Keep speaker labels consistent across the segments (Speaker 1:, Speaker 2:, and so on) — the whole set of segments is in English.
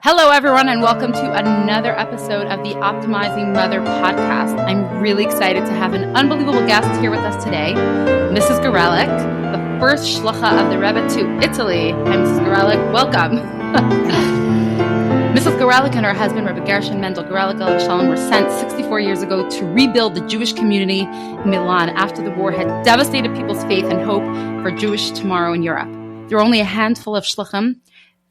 Speaker 1: Hello, everyone, and welcome to another episode of the Optimizing Mother podcast. I'm really excited to have an unbelievable guest here with us today, Mrs. Garelik, the first shlucha of the Rebbe to Italy. Hi, Mrs. Garelik. Welcome. Mrs. Garelik and her husband, Rebbe Mendel Garelik alav shalom, were sent 64 years ago to rebuild the Jewish community in Milan after the war had devastated people's faith and hope for a Jewish tomorrow in Europe. There were only a handful of shluchim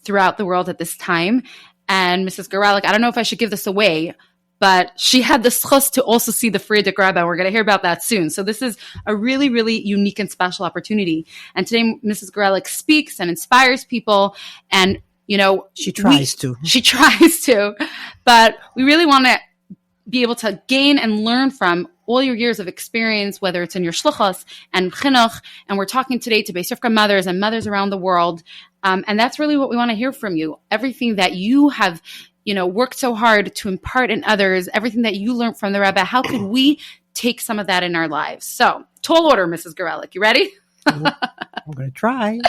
Speaker 1: throughout the world at this time. And Mrs. Garelik, I don't know if I should give this away, but she had the shluchas to also see the Frierdick Rebbe. We're going to hear about that soon. So this is a really, really unique and special opportunity. And today, Mrs. Garelik speaks and inspires people. And, you know, She tries to, but we really want to be able to gain and learn from all your years of experience, whether it's in your shluchas and chinuch. And we're talking today to Beis Rivka mothers and mothers around the world. And that's really what we want to hear from you. Everything that you have, worked so hard to impart in others, everything that you learned from the Rebbe, how could we take some of that in our lives? So, tall order, Mrs. Garelik. You ready?
Speaker 2: I'm going to try.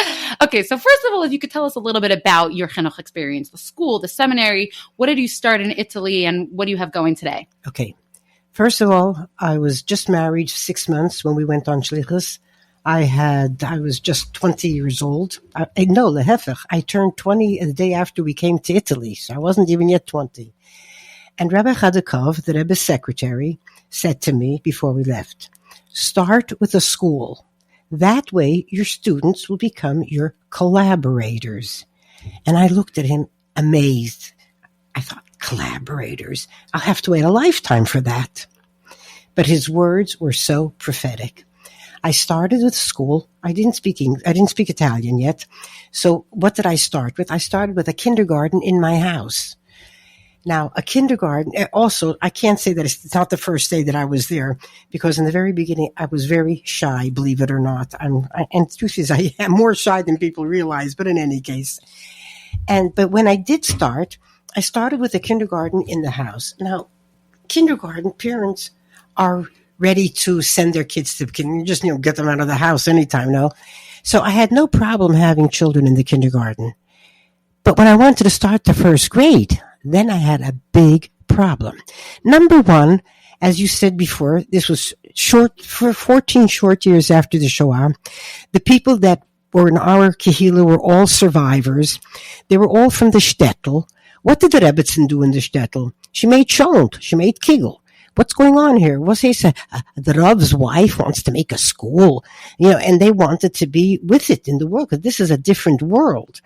Speaker 1: Okay, so first of all, if you could tell us a little bit about your chinuch experience, the school, the seminary, what did you start in Italy, and what do you have going today?
Speaker 2: Okay. First of all, I was just married 6 months when we went on shluchas. I was just 20 years old. I turned 20 the day after we came to Italy, so I wasn't even yet 20. And Rabbi Chadakov, the Rebbe's secretary, said to me before we left, start with a school. That way your students will become your collaborators. And I looked at him amazed. I thought, collaborators? I'll have to wait a lifetime for that. But his words were so prophetic. I started with school. I didn't speak Italian yet. So what did I start with? I started with a kindergarten in my house. Now, a kindergarten, also, I can't say that it's not the first day that I was there, because in the very beginning, I was very shy, believe it or not. And the truth is, I am more shy than people realize, but in any case. But when I did start, I started with a kindergarten in the house. Now, kindergarten parents are ready to send their kids to just get them out of the house anytime, no? So I had no problem having children in the kindergarten. But when I wanted to start the first grade, then I had a big problem. Number one, as you said before, this was for 14 short years after the Shoah. The people that were in our kehila were all survivors. They were all from the shtetl. What did the Rebbetzin do in the shtetl? She made sholent. She made kigel. What's going on here? What's he say? The Rav's wife wants to make a school, and they wanted to be with it in the world, because this is a different world.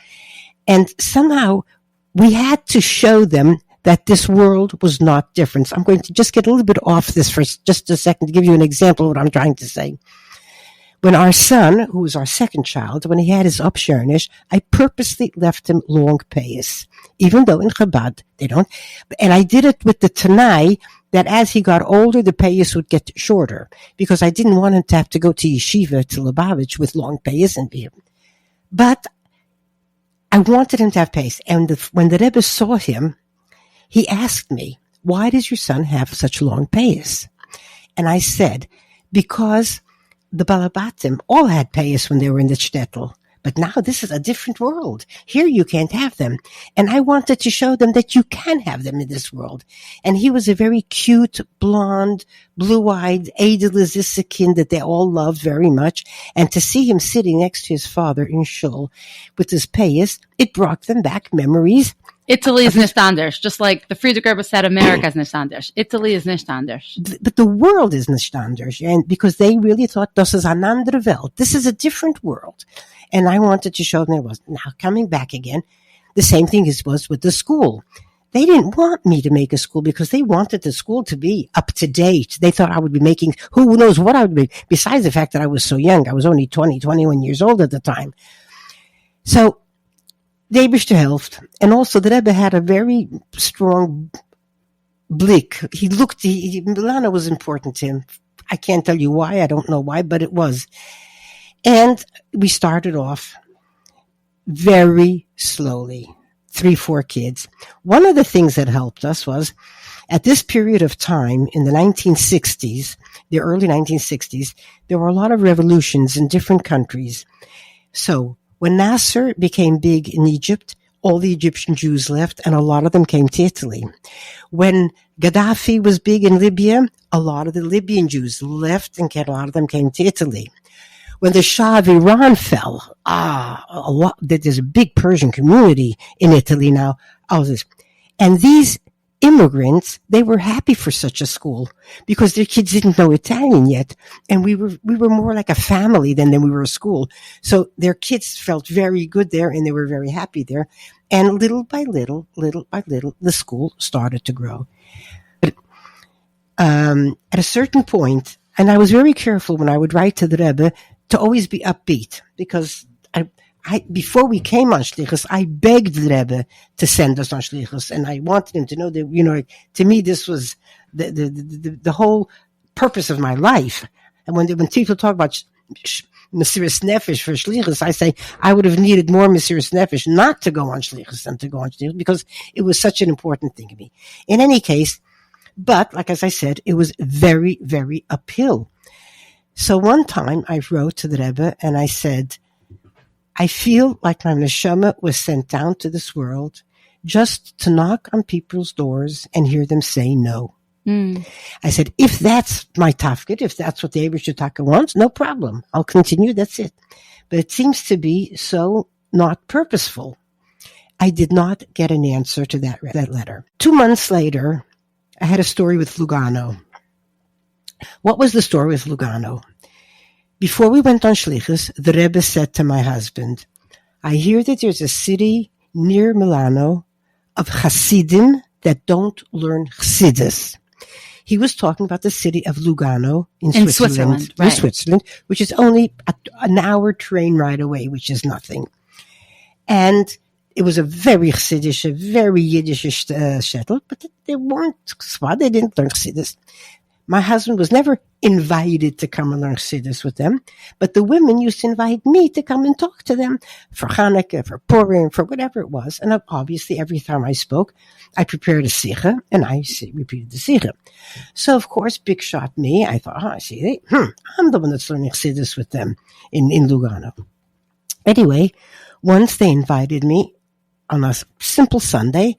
Speaker 2: And somehow we had to show them that this world was not different. So I'm going to just get a little bit off this for just a second to give you an example of what I'm trying to say. When our son, who was our second child, when he had his upshernish, I purposely left him long payas, even though in Chabad they don't. And I did it with the Tanai that as he got older, the payas would get shorter, because I didn't want him to have to go to yeshiva, to Lubavitch, with long payas and be. But I wanted him to have payas. And when the Rebbe saw him, he asked me, why does your son have such long payas? And I said, because the Balabatim all had payas when they were in the shtetl. But now this is a different world. Here you can't have them. And I wanted to show them that you can have them in this world. And he was a very cute, blonde, blue-eyed, Eidelizissikin that they all loved very much. And to see him sitting next to his father in shul with his payas, it brought them back memories.
Speaker 1: Italy is nicht anders, just like the Frierdick Rebbe said, America is nicht anders. Italy is nicht anders.
Speaker 2: But the world is nicht anders. And because they really thought, das ist eine andere Welt. This is a different world. And I wanted to show them it was. Now, coming back again, the same thing was with the school. They didn't want me to make a school because they wanted the school to be up to date. They thought I would be making, who knows what I would be, besides the fact that I was so young. I was only 21 years old at the time. So, the Eibishter helped. And also, the Rebbe had a very strong blick. Milano was important to him. I can't tell you why. I don't know why, but it was. And we started off very slowly, 3-4 kids. One of the things that helped us was, at this period of time, in the 1960s, the early 1960s, there were a lot of revolutions in different countries. So, when Nasser became big in Egypt, all the Egyptian Jews left, and a lot of them came to Italy. When Gaddafi was big in Libya, a lot of the Libyan Jews left, and a lot of them came to Italy. When the Shah of Iran fell, there's a big Persian community in Italy now. And these immigrants, they were happy for such a school because their kids didn't know Italian yet. And we were more like a family than we were a school. So their kids felt very good there and they were very happy there. And little by little, the school started to grow. But, at a certain point, and I was very careful when I would write to the Rebbe to always be upbeat, because I before we came on shluchas, I begged the Rebbe to send us on shluchas, and I wanted him to know that, to me, this was the whole purpose of my life. And when people talk about Mesiras Nefesh for shluchas, I say I would have needed more Mesiras Nefesh not to go on shluchas than to go on shluchas, because it was such an important thing to me. In any case, but as I said, it was very, very uphill. So one time I wrote to the Rebbe and I said, I feel like my neshama was sent down to this world just to knock on people's doors and hear them say no. I said, if that's my tafkid, if that's what the Eibusher Taka wants, no problem. I'll continue, that's it. But it seems to be so not purposeful. I did not get an answer to that letter. 2 months later, I had a story with Lugano. What was the story with Lugano? Before we went on shlichus, the Rebbe said to my husband, I hear that there's a city near Milano of Hasidim that don't learn Chassidus. He was talking about the city of Lugano in Switzerland,
Speaker 1: right.
Speaker 2: Switzerland, which is only an hour train ride away, which is nothing. And it was a very Chassidish, a very Yiddish shtetl, but they weren't Tzva, they didn't learn Chassidus. My husband was never invited to come and learn Chassidus with them, but the women used to invite me to come and talk to them for Hanukkah, for Purim, for whatever it was. And obviously, every time I spoke, I prepared a sikha, and I repeated the sikha. So, of course, big shot me. I thought, I'm the one that's learning Chassidus with them in Lugano. Anyway, once they invited me on a simple Sunday,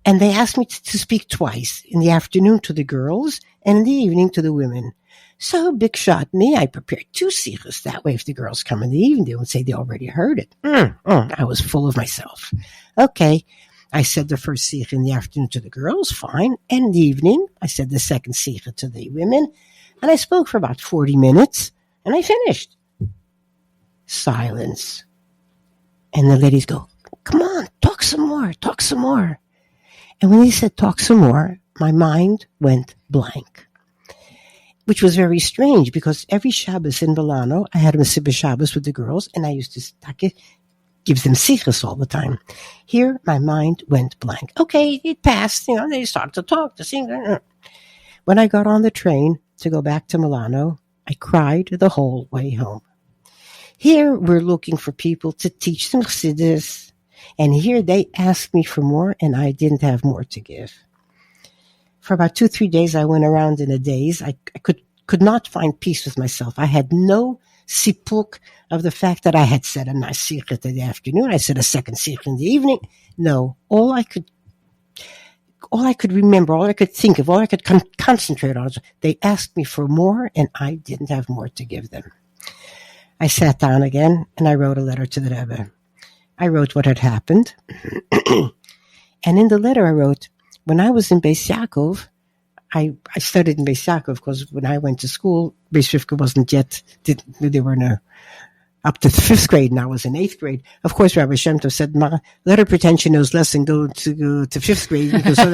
Speaker 2: and they asked me to speak twice, in the afternoon to the girls and in the evening to the women. So, big shot me, I prepared 2 sikhs. That way, if the girls come in the evening, they would say they already heard it. I was full of myself. Okay, I said the first sikh in the afternoon to the girls, fine. And in the evening, I said the second sikh to the women. And I spoke for about 40 minutes, and I finished. Silence. And the ladies go, come on, talk some more. And when he said talk some more, my mind went blank, which was very strange because every Shabbos in Milano, I had a Mesiba Shabbos with the girls, and I used to give them sichos all the time. Here, my mind went blank. Okay, it passed. They started to talk, to sing. When I got on the train to go back to Milano, I cried the whole way home. Here, we're looking for people to teach them Chassidus. And here they asked me for more, and I didn't have more to give. For about 2-3 days, I went around in a daze. I could not find peace with myself. I had no sipuk of the fact that I had said a nice sikh in the afternoon. I said a second sikh in the evening. No, all I could remember, all I could think of, all I could concentrate on, they asked me for more, and I didn't have more to give them. I sat down again, and I wrote a letter to the Rebbe. I wrote what had happened. And in the letter I wrote, when I was in Beis Yaakov, I studied in Beis Yaakov because when I went to school, Beis Rivka wasn't yet, they were up to the 5th grade, and I was in 8th grade. Of course, Rabbi Shem Tov said, let her pretend she knows less and go to 5th grade because so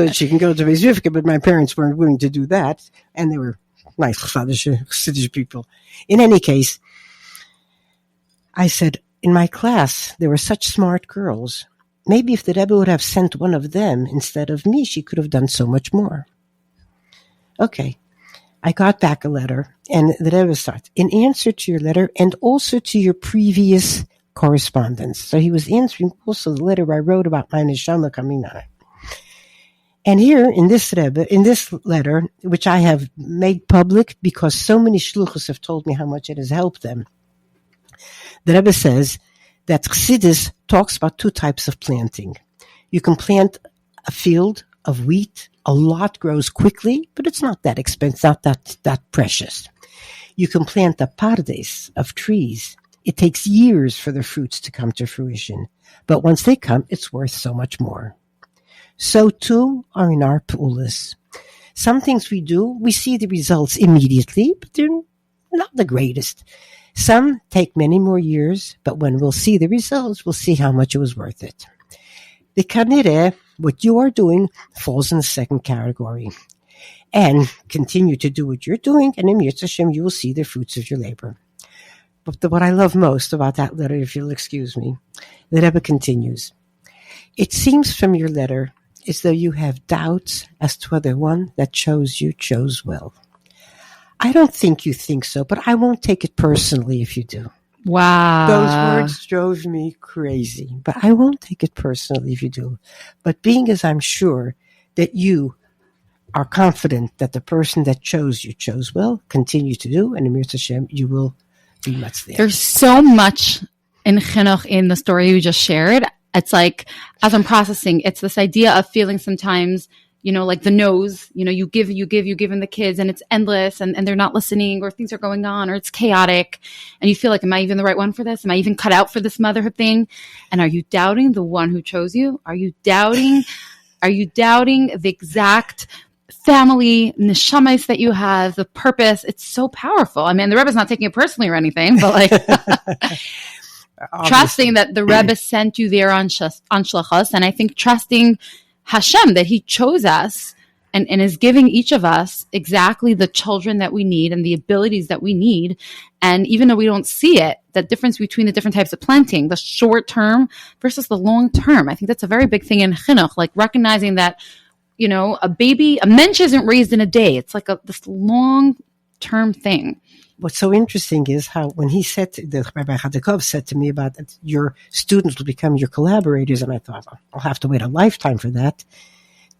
Speaker 2: that she can go to Beis Rivka, but my parents weren't willing to do that, and they were nice Chassidish people. In any case, I said, in my class, there were such smart girls. Maybe if the Rebbe would have sent one of them instead of me, she could have done so much more. Okay. I got back a letter, and the Rebbe starts, in answer to your letter and also to your previous correspondence. So he was answering also the letter I wrote about my neshama coming on. And here in this letter, which I have made public because so many shluchas have told me how much it has helped them, the Rebbe says that Chassidus talks about two types of planting. You can plant a field of wheat. A lot grows quickly, but it's not that expensive, not that precious. You can plant a pardes of trees. It takes years for the fruits to come to fruition. But once they come, it's worth so much more. So too are in our p'ulas. Some things we do, we see the results immediately, but they're not the greatest. Some take many more years, but when we'll see the results, we'll see how much it was worth it. The kanireh, what you are doing, falls in the second category. And continue to do what you're doing, and in Yirtzeh Hashem, you will see the fruits of your labor. But what I love most about that letter, if you'll excuse me, the Rebbe continues. It seems from your letter as though you have doubts as to whether one that chose you chose well. I don't think you think so, but I won't take it personally if you do.
Speaker 1: Wow.
Speaker 2: Those words drove me crazy, but I won't take it personally if you do. But being as I'm sure that you are confident that the person that chose you chose well, continue to do, and in Yirtzeh Hashem, you will be much there.
Speaker 1: There's so much in chinuch in the story you just shared. It's like, as I'm processing, it's this idea of feeling sometimes, like the nose, you give in the kids and it's endless and they're not listening or things are going on or it's chaotic. And you feel like, am I even the right one for this? Am I even cut out for this motherhood thing? And are you doubting the one who chose you? Are you doubting the exact family neshamas that you have, the purpose? It's so powerful. I mean, the Rebbe's not taking it personally or anything, but like trusting that the Rebbe sent you there on shluchas, and I think trusting Hashem that He chose us and is giving each of us exactly the children that we need and the abilities that we need. And even though we don't see it, the difference between the different types of planting, the short term versus the long term, I think that's a very big thing in chinuch, like recognizing that, a mensch isn't raised in a day. It's like this long term thing.
Speaker 2: What's so interesting is how when he said, the Rabbi Chadakov said to me about that your students will become your collaborators, and I thought, I'll have to wait a lifetime for that.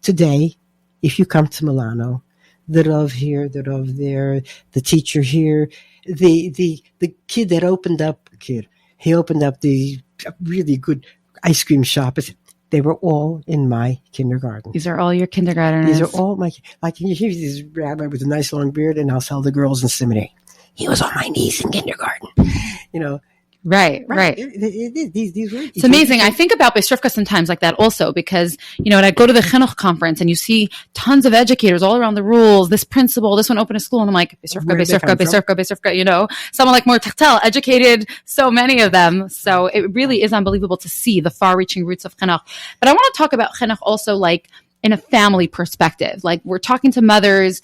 Speaker 2: Today, if you come to Milano, the Rav here, the Rav there, the teacher here, the kid that opened up the really good ice cream shop. They were all in my kindergarten.
Speaker 1: These are all your kindergartners.
Speaker 2: These are all like you hear this rabbi with a nice long beard, and I'll tell the girls in seminary. He was on my knees in kindergarten,
Speaker 1: Right.
Speaker 2: These were,
Speaker 1: it's amazing. I think about Beisrivka sometimes like that also because, when I go to the chinuch conference and you see tons of educators all around the rules, this principal, this one opened a school, and I'm like, Beisrivka, someone like Mor Tachtel educated so many of them. So it really is unbelievable to see the far-reaching roots of chinuch. But I want to talk about chinuch also like in a family perspective. Like we're talking to mothers,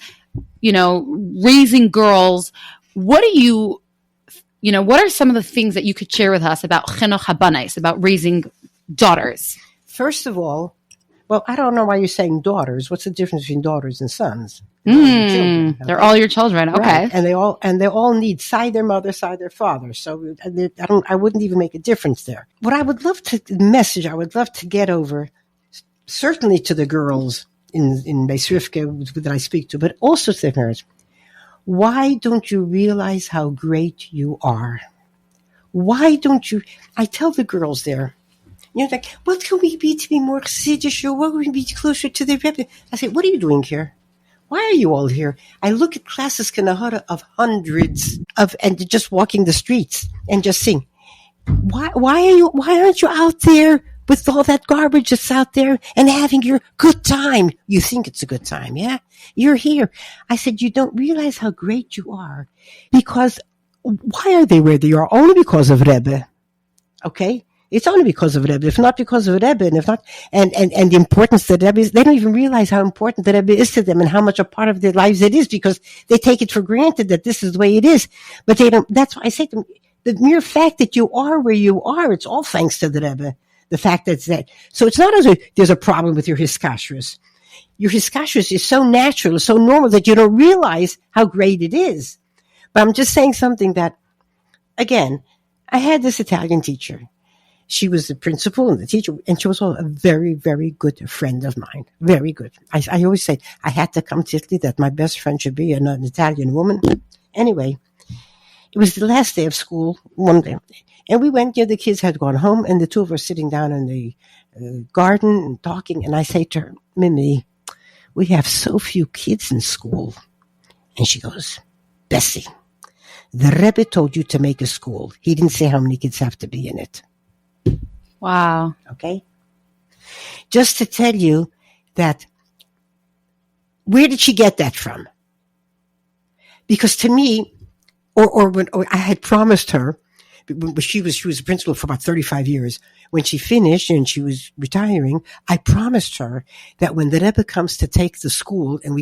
Speaker 1: raising girls. What are some of the things that you could share with us about chinuch habanais, about raising daughters?
Speaker 2: First of all, well, I don't know why you're saying daughters. What's the difference between daughters and sons?
Speaker 1: Children, okay? They're all your children, okay?
Speaker 2: Right. And they all need side their mother, side their father. So I wouldn't even make a difference there. What I would love to get over, certainly to the girls in Beisrivka that I speak to, but also to their parents. Why don't you realize how great you are? Why don't you? I tell the girls there, like, what can we be to be more chassidish, or what can we be closer to the Rebbe? I say, what are you doing here? Why are you all here? I look at classes kanahara of hundreds and just walking the streets and just sing. Why aren't you out there with all that garbage that's out there and having your good time? You think it's a good time, yeah? You're here. I said, you don't realize how great you are. Because why are they where they are? Only because of Rebbe. Okay? It's only because of Rebbe. If not because of Rebbe, and if not, and the importance that Rebbe is, they don't even realize how important the Rebbe is to them and how much a part of their lives it is, because they take it for granted that this is the way it is. But they don't, that's why I say to them, the mere fact that you are where you are, it's all thanks to the Rebbe. The fact that's that. So it's not as if there's a problem with your hiskashrus. Your hiskashrus is so natural, so normal that you don't realize how great it is. But I'm just saying something that, again, I had this Italian teacher. She was the principal and the teacher, and she was a very, very good friend of mine. Very good. I always say, I had to come to Italy that my best friend should be an Italian woman. Anyway, It was the last day of school one day. And we went, the kids had gone home, and the two of us sitting down in the garden and talking. And I say to her, Mimi, we have so few kids in school. And she goes, Bessie, the Rebbe told you to make a school. He didn't say how many kids have to be in it.
Speaker 1: Wow.
Speaker 2: Okay? Just to tell you that, where did she get that from? Because to me, or I had promised her, she was a principal for about 35 years. When she finished and she was retiring, I promised her that when the Rebbe comes to take the school and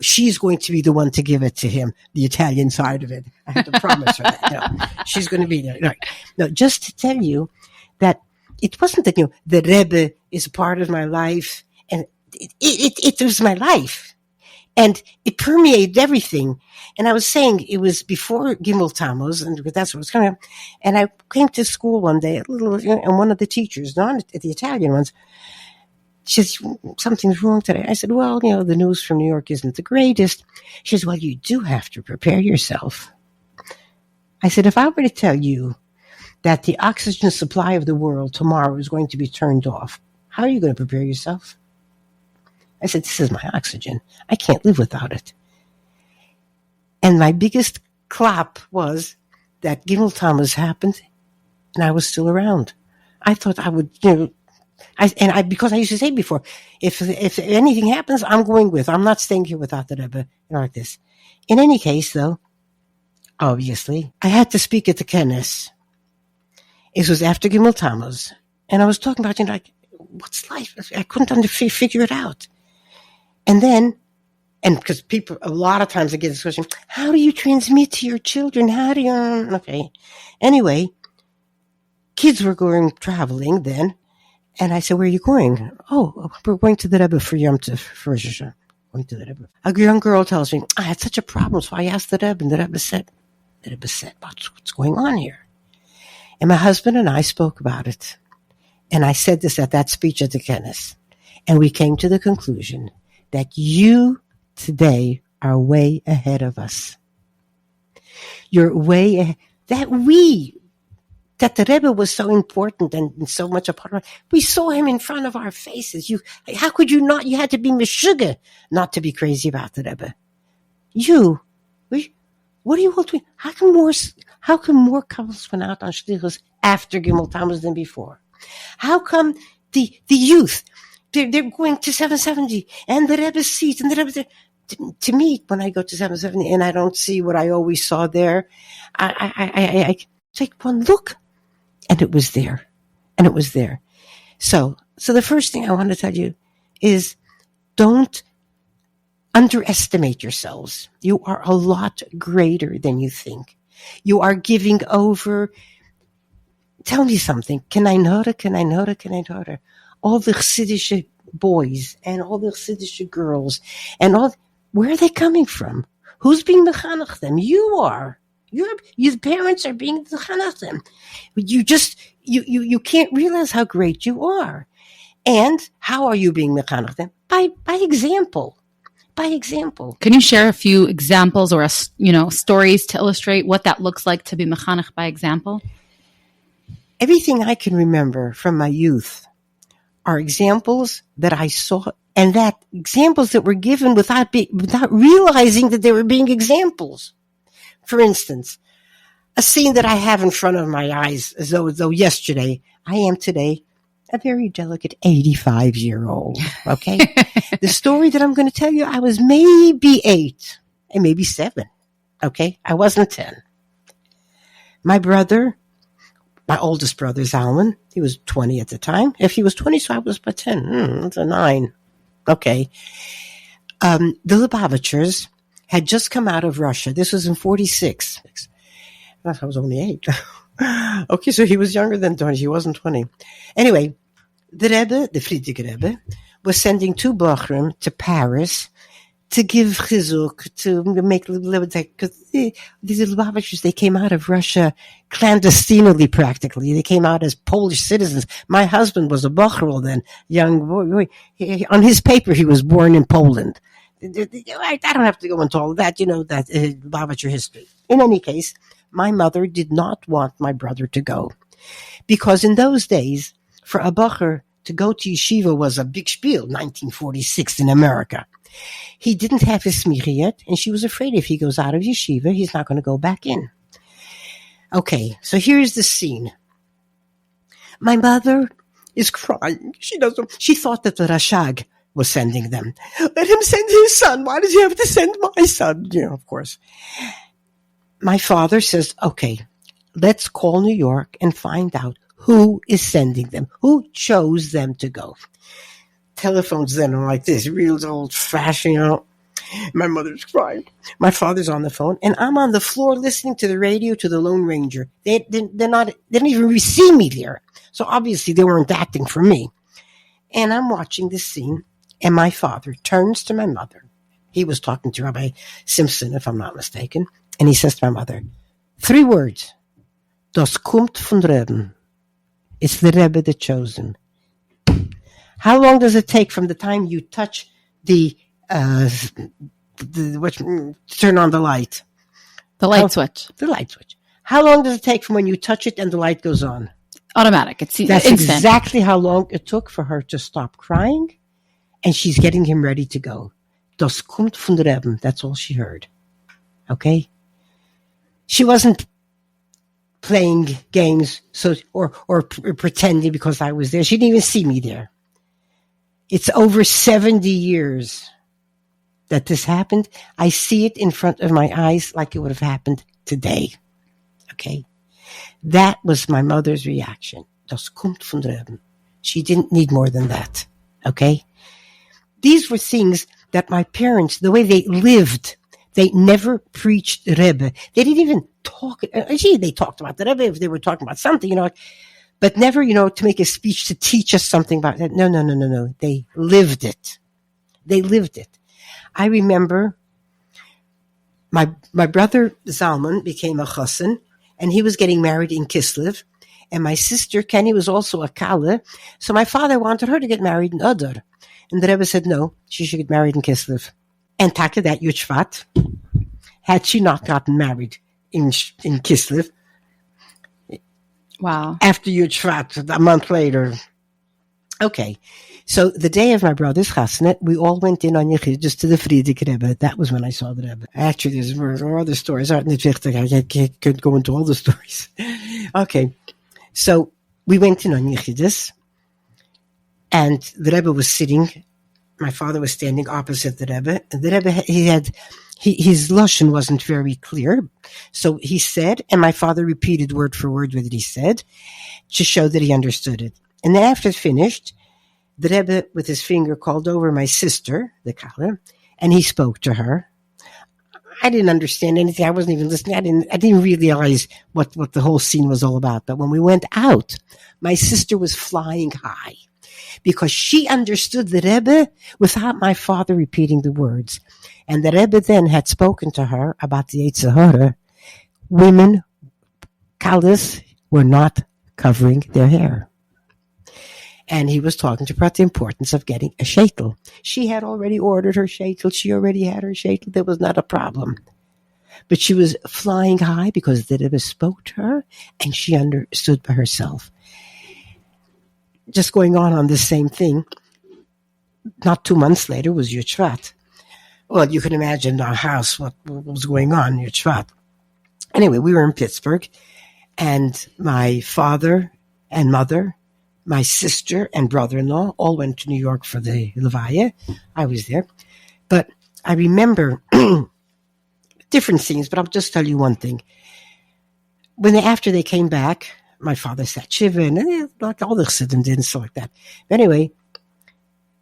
Speaker 2: she's going to be the one to give it to him, the Italian side of it. I had to promise her that. She's going to be there. Right. No, just to tell you that it wasn't that, the Rebbe is a part of my life, and it was my life. And it permeated everything. And I was saying it was before Gimel Tammuz, and that's what was coming up. And I came to school one day, and one of the teachers, not the Italian ones, she says, something's wrong today. I said, well, the news from New York isn't the greatest. She says, well, you do have to prepare yourself. I said, if I were to tell you that the oxygen supply of the world tomorrow is going to be turned off, how are you going to prepare yourself? I said, this is my oxygen. I can't live without it. And my biggest clap was that Gimel Tammuz happened, and I was still around. I thought I would, because I used to say before, if anything happens, I'm going with. I'm not staying here without the Rebbe, like this. In any case, though, obviously, I had to speak at the Kennes. It was after Gimel Tammuz, and I was talking about, what's life? I couldn't figure it out. And then, because people, a lot of times I get this question, how do you transmit to your children? How do you, okay. Anyway, kids were traveling then, and I said, where are you going? Oh, we're going to the Rebbe for Yom Tov, for Rosh Hashanah. Going to the Rebbe. A young girl tells me, I had such a problem, so I asked the Rebbe, and the Rebbe said, what's going on here? And my husband and I spoke about it. And I said this at that speech at the Kennes. And we came to the conclusion that you today are way ahead of us. You're way ahead. That the Rebbe was so important and so much a part of it. We saw him in front of our faces. How could you not? You had to be meshuggah not to be crazy about the Rebbe. What are you all doing? How come more couples went out on shluchas after Gimel Tammuz than before? How come the youth, they're going to 770 and the Rebbe's seat and the Rebbe's, to me, when I go to 770 and I don't see what I always saw there, I take one look, and it was there. So the first thing I want to tell you is, don't underestimate yourselves. You are a lot greater than you think. You are giving over. Tell me something. Can I know? All the Chassidish boys and all the Chassidish girls and all, where are they coming from? Who's being mechanech them? You are. Your parents are being mechanech them. You can't realize how great you are. And how are you being mechanech them? By example.
Speaker 1: Can you share a few examples or stories to illustrate what that looks like to be mechanech by example?
Speaker 2: Everything I can remember from my youth are examples that I saw, and that examples that were given without realizing that they were being examples. For instance, a scene that I have in front of my eyes, as though yesterday, I am today a very delicate 85-year-old, okay? The story that I'm going to tell you, I was maybe 8 and maybe 7, okay? I wasn't 10. My oldest brother, Zalman, he was 20 at the time. If he was 20, so I was about 10. That's a 9. Okay. The Lubavitchers had just come out of Russia. This was in 46. I was only 8. Okay, so he was younger than 20. He wasn't 20. Anyway, the Rebbe, the Friedrich Rebbe, was sending 2 Bochrim to Paris to give chizuk, to make, because these Lubavitchers, they came out of Russia clandestinely, practically. They came out as Polish citizens. My husband was a Bocherl then, young boy. On his paper, he was born in Poland. I don't have to go into all of that, that Lubavitcher history. In any case, my mother did not want my brother to go. Because in those days, for a bacher to go to yeshiva was a big spiel, 1946 in America. He didn't have his smicha yet, and she was afraid if he goes out of yeshiva, he's not going to go back in. Okay, so here's the scene. My mother is crying. She thought that the Rashag was sending them. Let him send his son. Why does he have to send my son? Of course. My father says, okay, let's call New York and find out who is sending them, who chose them to go. Telephones then are like this, real old-fashioned, My mother's crying. My father's on the phone, and I'm on the floor listening to the radio to the Lone Ranger. They don't even see me there. So obviously they weren't acting for me. And I'm watching this scene, and my father turns to my mother. He was talking to Rabbi Simpson, if I'm not mistaken, and he says to my mother, 3 words. Das kommt von Rebbe. It's the Rebbe that chose him. How long does it take from the time you touch the turn on the light?
Speaker 1: The light switch.
Speaker 2: The light switch. How long does it take from when you touch it and the light goes on?
Speaker 1: Automatic. It's
Speaker 2: That's
Speaker 1: instant.
Speaker 2: Exactly how long it took for her to stop crying, and she's getting him ready to go. Das kommt von Rebbe. That's all she heard. Okay? She wasn't playing games or pretending because I was there. She didn't even see me there. It's over 70 years that this happened. I see it in front of my eyes like it would have happened today. Okay? That was my mother's reaction. Das kommt von Rebbe. She didn't need more than that. Okay? These were things that my parents, the way they lived, they never preached Rebbe. They didn't even talk. They talked about the Rebbe if they were talking about something, but never, to make a speech to teach us something about that. No. They lived it. I remember my brother Zalman became a chassan, and he was getting married in Kislev, and my sister Kenny was also a Kala, so my father wanted her to get married in Adar, and the Rebbe said no, she should get married in Kislev. And Taka, that Yud Shvat, had she not gotten married in Kislev,
Speaker 1: wow,
Speaker 2: after Yud Shvat, a month later. Okay, so the day of my brother's chassanet, we all went in on Yechidus to the Frierdiker Rebbe. That was when I saw the Rebbe. Actually, there are other stories. I can't go into all the stories. Okay, so we went in on Yechidus, and the Rebbe was sitting. My father was standing opposite the Rebbe, and the Rebbe, his lashon wasn't very clear, so he said, and my father repeated word for word what he said, to show that he understood it. And then after it finished, the Rebbe, with his finger, called over my sister, the Kala, and he spoke to her. I didn't understand anything. I wasn't even listening. I didn't realize what the whole scene was all about. But when we went out, my sister was flying high, because she understood the Rebbe without my father repeating the words. And the Rebbe then had spoken to her about the Yetzer Hara. Women, Kalas, were not covering their hair. And he was talking to her about the importance of getting a sheitel. She had already ordered her sheitel. She already had her sheitel. There was not a problem. But she was flying high because the Rebbe spoke to her, and she understood by herself. Just going on the same thing, not 2 months later was Yud Shvat. Well, you can imagine our house, what was going on in Yud Shvat. Anyway, we were in Pittsburgh, and my father and mother, my sister and brother-in-law all went to New York for the Levaya. I was there. But I remember different things, but I'll just tell you one thing. After they came back, my father sat shiva, and like all the chassidim did and stuff like that. But anyway,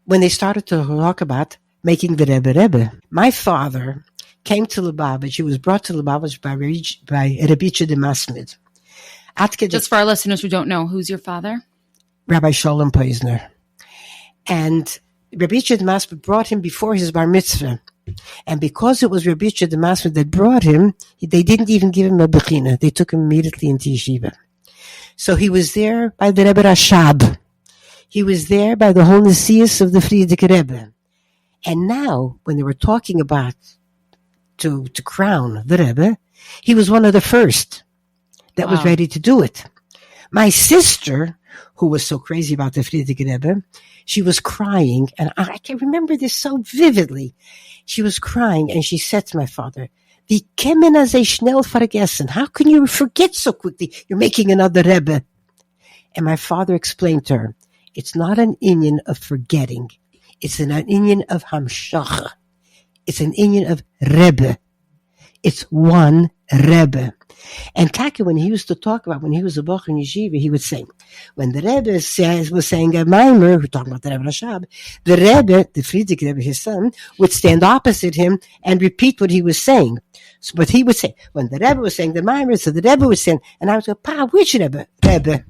Speaker 2: when they started to talk about making the Rebbe, my father came to Lubavitch. He was brought to Lubavitch by Rebbetzin Bassie Garelik.
Speaker 1: Just for our listeners who don't know, who's your father?
Speaker 2: Rabbi Shalom Poizner. And Rebbetzin Bassie brought him before his bar mitzvah. And because it was Rebbetzin Bassie that brought him, they didn't even give him a bechina. They took him immediately into yeshiva. So he was there by the Rebbe Rashab. He was there by the whole Nesius of the Frierdiker Rebbe. And now, when they were talking about to crown the Rebbe, He was one of the first that was ready to do it. My sister, who was so crazy about the Frierdiker Rebbe, she was crying, and I can remember this so vividly. She was crying, and she said to my father, "Wie kann man so schnell vergessen? How can you forget so quickly? You're making another Rebbe." And my father explained to her, it's not an inyan of forgetting. It's an inyan of hamshacha. It's an inyan of Rebbe. It's one Rebbe. And Taka, when he used to talk about, when he was a Bach in Yeshiva, he would say, when the Rebbe was saying a Maimer, we're talking about the Rebbe Rashab, the Rebbe, the Frierdiker Rebbe, his son, would stand opposite him and repeat what he was saying. So, but he would say, when the Rebbe was saying the Maimer, so the Rebbe was saying, and I would go, Pa, which Rebbe? Rebbe.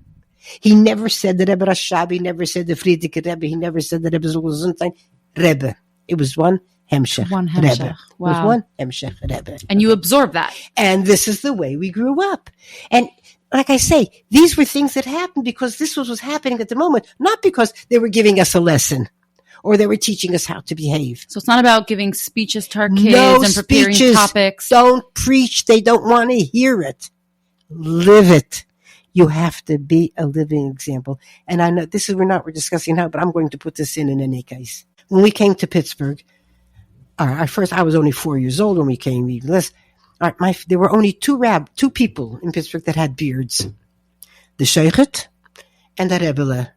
Speaker 2: He never said the Rebbe Rashab, he never said the Frierdiker Rebbe, he never said the Rebbe Zulzuntain. Rebbe. It was one Hemshech Rebbe.
Speaker 1: Wow.
Speaker 2: It was one Hemshech Rebbe.
Speaker 1: And you absorb that.
Speaker 2: And this is the way we grew up. And like I say, these were things that happened because this was happening at the moment, not because they were giving us a lesson or they were teaching us how to behave.
Speaker 1: So it's not about giving speeches to our kids and preparing topics.
Speaker 2: Don't preach. They don't want to hear it. Live it. You have to be a living example. And I know we're discussing now, but I'm going to put this in any case. When we came to Pittsburgh, I was only 4 years old when we came, even less. There were only two people in Pittsburgh that had beards. The Sheikhet and the Rebbe.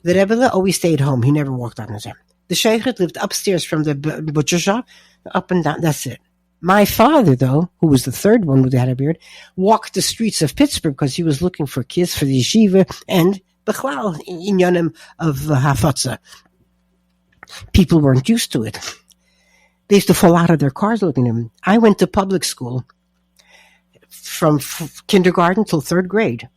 Speaker 2: The Rebbe always stayed home. He never walked on his own. The Sheikhet lived upstairs from the butcher shop, up and down. That's it. My father, though, who was the third one who had a beard, walked the streets of Pittsburgh because he was looking for kids for the yeshiva and Bechlal, in Yonim of Hafatza. People weren't used to it. They used to fall out of their cars looking at him. I went to public school from kindergarten till third grade.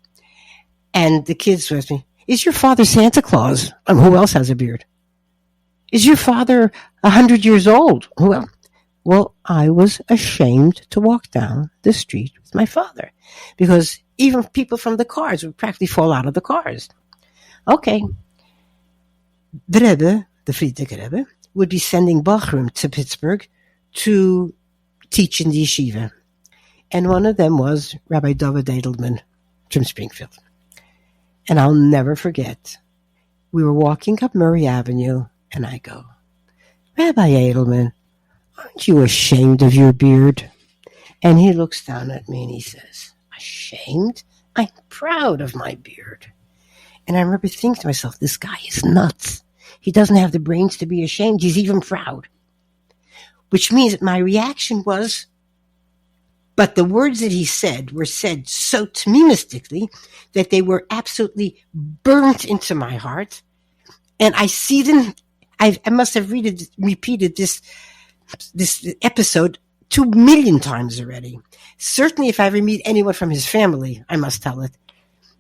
Speaker 2: And the kids asked me, "Is your father Santa Claus?" Who else has a beard? "Is your father 100 years old?" Who else? Well, I was ashamed to walk down the street with my father because even people from the cars would practically fall out of the cars. Okay. The Rebbe, the Frierdiker Rebbe, would be sending Bachrim to Pittsburgh to teach in the yeshiva. And one of them was Rabbi David Edelman from Springfield. And I'll never forget. We were walking up Murray Avenue, and I go, "Rabbi Edelman, aren't you ashamed of your beard?" And he looks down at me and he says, "Ashamed? I'm proud of my beard." And I remember thinking to myself, this guy is nuts. He doesn't have the brains to be ashamed. He's even proud. Which means that my reaction was, but the words that he said were said so tamimistically that they were absolutely burnt into my heart. And I see them, I must have repeated this episode 2 million times already. Certainly if I ever meet anyone from his family, I must tell it.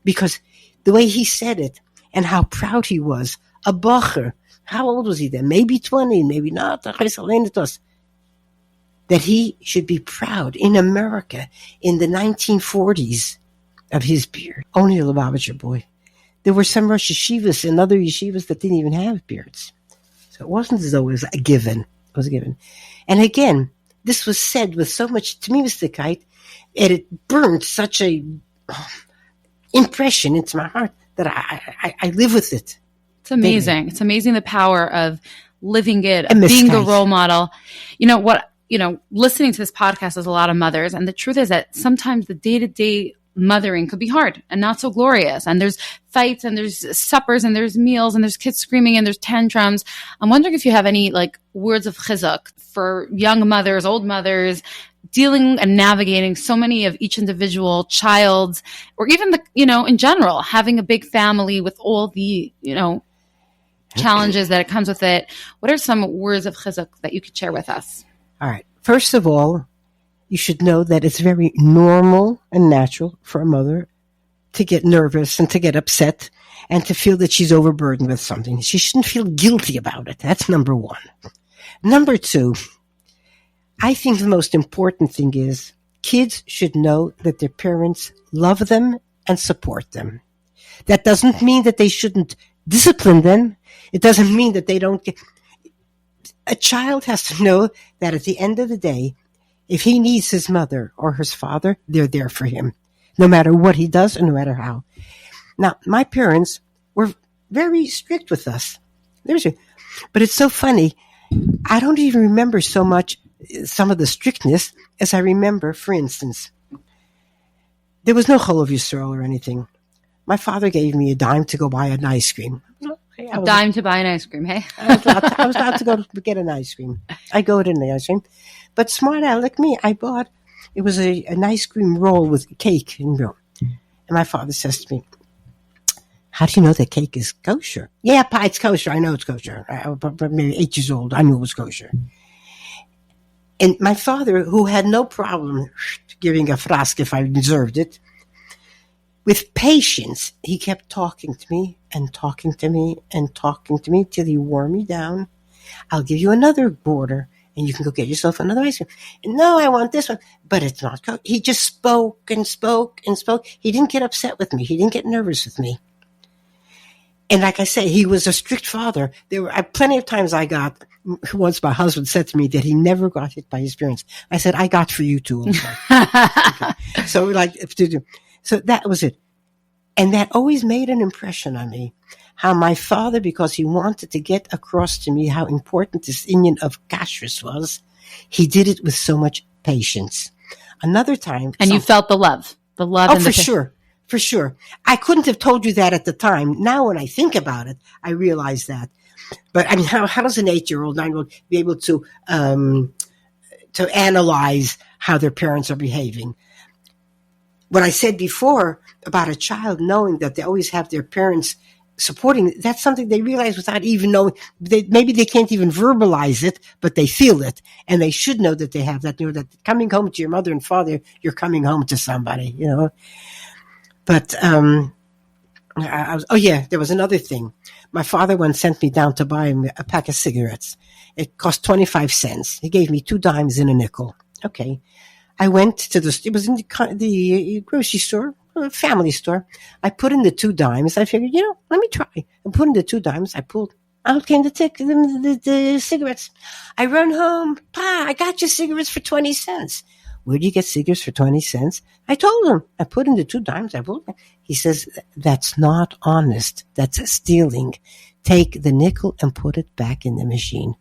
Speaker 2: Because the way he said it and how proud he was, a bacher, how old was he then? Maybe 20, maybe not. That he should be proud in America in the 1940s of his beard. Only a Lubavitcher boy. There were some Rosh Yeshivas and other yeshivas that didn't even have beards. So it wasn't as though it was a given. It was a given. And again, this was said with so much Yiddishkeit, and it burned such a impression into my heart that I live with it.
Speaker 1: It's amazing. It's amazing the power of living it, of being the role model. Listening to this podcast is a lot of mothers. And the truth is that sometimes the day-to-day mothering could be hard and not so glorious. And there's fights and there's suppers and there's meals and there's kids screaming and there's tantrums. I'm wondering if you have any words of chizuk for young mothers, old mothers, dealing and navigating so many of each individual child's, or even in general, having a big family with all the, challenges that it comes with it. What are some words of chizuk that you could share with us?
Speaker 2: All right. First of all, you should know that it's very normal and natural for a mother to get nervous and to get upset and to feel that she's overburdened with something. She shouldn't feel guilty about it. That's number one. Number two, I think the most important thing is kids should know that their parents love them and support them. That doesn't mean that they shouldn't discipline them. It doesn't mean that they don't get... A child has to know that at the end of the day, If he needs his mother or his father, they're there for him, no matter what he does and no matter how. Now, my parents were very strict with us. But it's so funny. I don't even remember so much some of the strictness as I remember, for instance, there was no Chol Yisrael or anything. My father gave me a dime to go buy an ice cream.
Speaker 1: A dime to buy an ice cream, hey?
Speaker 2: I was allowed to go get an ice cream. I go to the ice cream. But smart aleck me, I bought, it was an ice cream roll with cake and milk. And my father says to me, how do you know that cake is kosher? Yeah, Pa, it's kosher. I know it's kosher. I was maybe 8 years old. I knew it was kosher. And my father, who had no problem giving a frask if I deserved it, with patience, he kept talking to me and talking to me and talking to me till he wore me down. I'll give you another border and you can go get yourself another ice cream. No, I want this one. But it's not kosher. He just spoke and spoke and spoke. He didn't get upset with me. He didn't get nervous with me. And like I say, he was a strict father. There were plenty of times once my husband said to me that he never got hit by his parents. I said, I got for you too. Okay. So that was it. And that always made an impression on me. How my father, because he wanted to get across to me how important this Inyan of kashrus was, he did it with so much patience. Another time.
Speaker 1: And you felt the love.
Speaker 2: Oh, for sure. For sure. I couldn't have told you that at the time. Now when I think about it, I realize that. But I mean, how does an 8-year-old, 9-year-old be able to analyze how their parents are behaving? What I said before about a child knowing that they always have their parents supporting, that's something they realize without even knowing. Maybe they can't even verbalize it, but they feel it. And they should know that they have that. You know, that coming home to your mother and father, you're coming home to somebody, you know. But there was another thing. My father once sent me down to buy a pack of cigarettes. It cost 25 cents. He gave me 2 dimes and a nickel. Okay. I went to it was in the grocery store, a family store. I put in the 2 dimes. I figured, let me try. I put in the 2 dimes. I pulled. Out came the cigarettes. I run home. Pa, I got you cigarettes for 20 cents. Where do you get cigarettes for 20 cents? I told him. I put in the 2 dimes. He says, that's not honest. That's stealing. Take the nickel and put it back in the machine.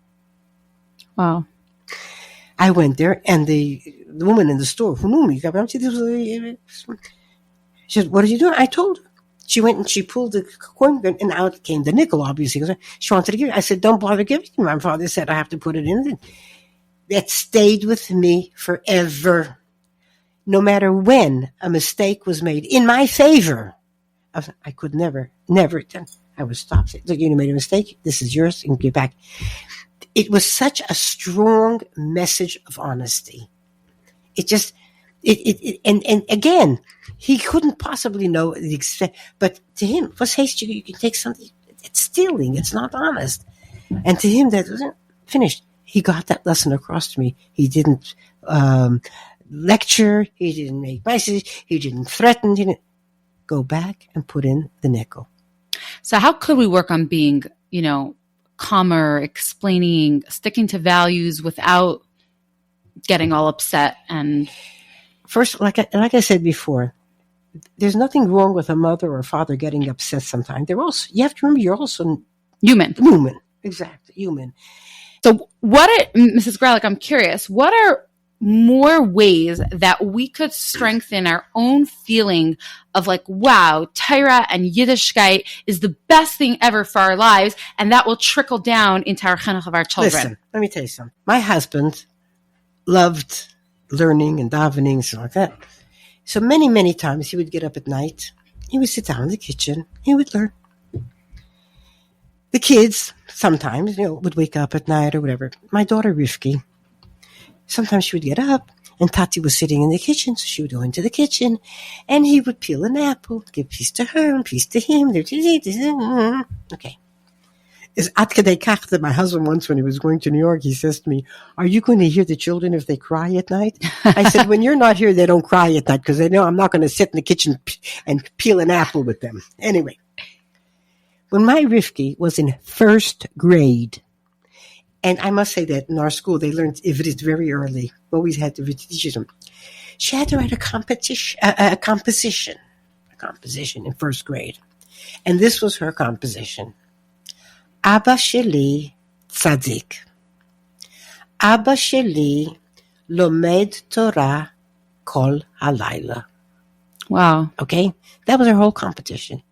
Speaker 1: Wow.
Speaker 2: I went there, and the woman in the store who knew me, she said, what are you doing? I told her. She went and she pulled the coin, and out came the nickel, obviously. She wanted to give it. I said, don't bother giving it. My father said, I have to put it in. That stayed with me forever. No matter when a mistake was made in my favor, I could never, I would stop. Look, you made a mistake. This is yours. And give back. It was such a strong message of honesty. And again, he couldn't possibly know the extent, but to him, what's haste? You can take something. It's stealing. It's not honest. And to him, that wasn't finished. He got that lesson across to me. He didn't lecture. He didn't make messages. He didn't threaten. He didn't go back and put in the nickel.
Speaker 1: So how could we work on being, calmer, explaining, sticking to values without getting all upset? And
Speaker 2: first, like I said before, there's nothing wrong with a mother or a father getting upset sometimes. You have to remember, you're also
Speaker 1: human.
Speaker 2: Exactly, human.
Speaker 1: So Mrs. Garelik, I'm curious, what are more ways that we could strengthen our own feeling of wow, Torah and Yiddishkeit is the best thing ever for our lives, and that will trickle down into our chinuch of our children?
Speaker 2: Listen, let me tell you something. My husband loved learning and davening and stuff like that. So many, many times he would get up at night, he would sit down in the kitchen, he would learn. The kids sometimes, would wake up at night or whatever. My daughter, Rivki, sometimes she would get up, and Tati was sitting in the kitchen, so she would go into the kitchen, and he would peel an apple, give a piece to her, and a piece to him. Okay. It's ad kedei kach that my husband once, when he was going to New York, he says to me, are you going to hear the children if they cry at night? I said, when you're not here, they don't cry at night, because they know I'm not going to sit in the kitchen and peel an apple with them. Anyway. When my Rivki was in 1st grade, And I must say that in our school, they learned Ivrit very early. We always had to teach them. She had to write a composition in first grade. And this was her composition. Abba Sheli Tzadik. Abba Sheli Lomed Torah Kol Halayla.
Speaker 1: Wow.
Speaker 2: Okay? That was her whole composition.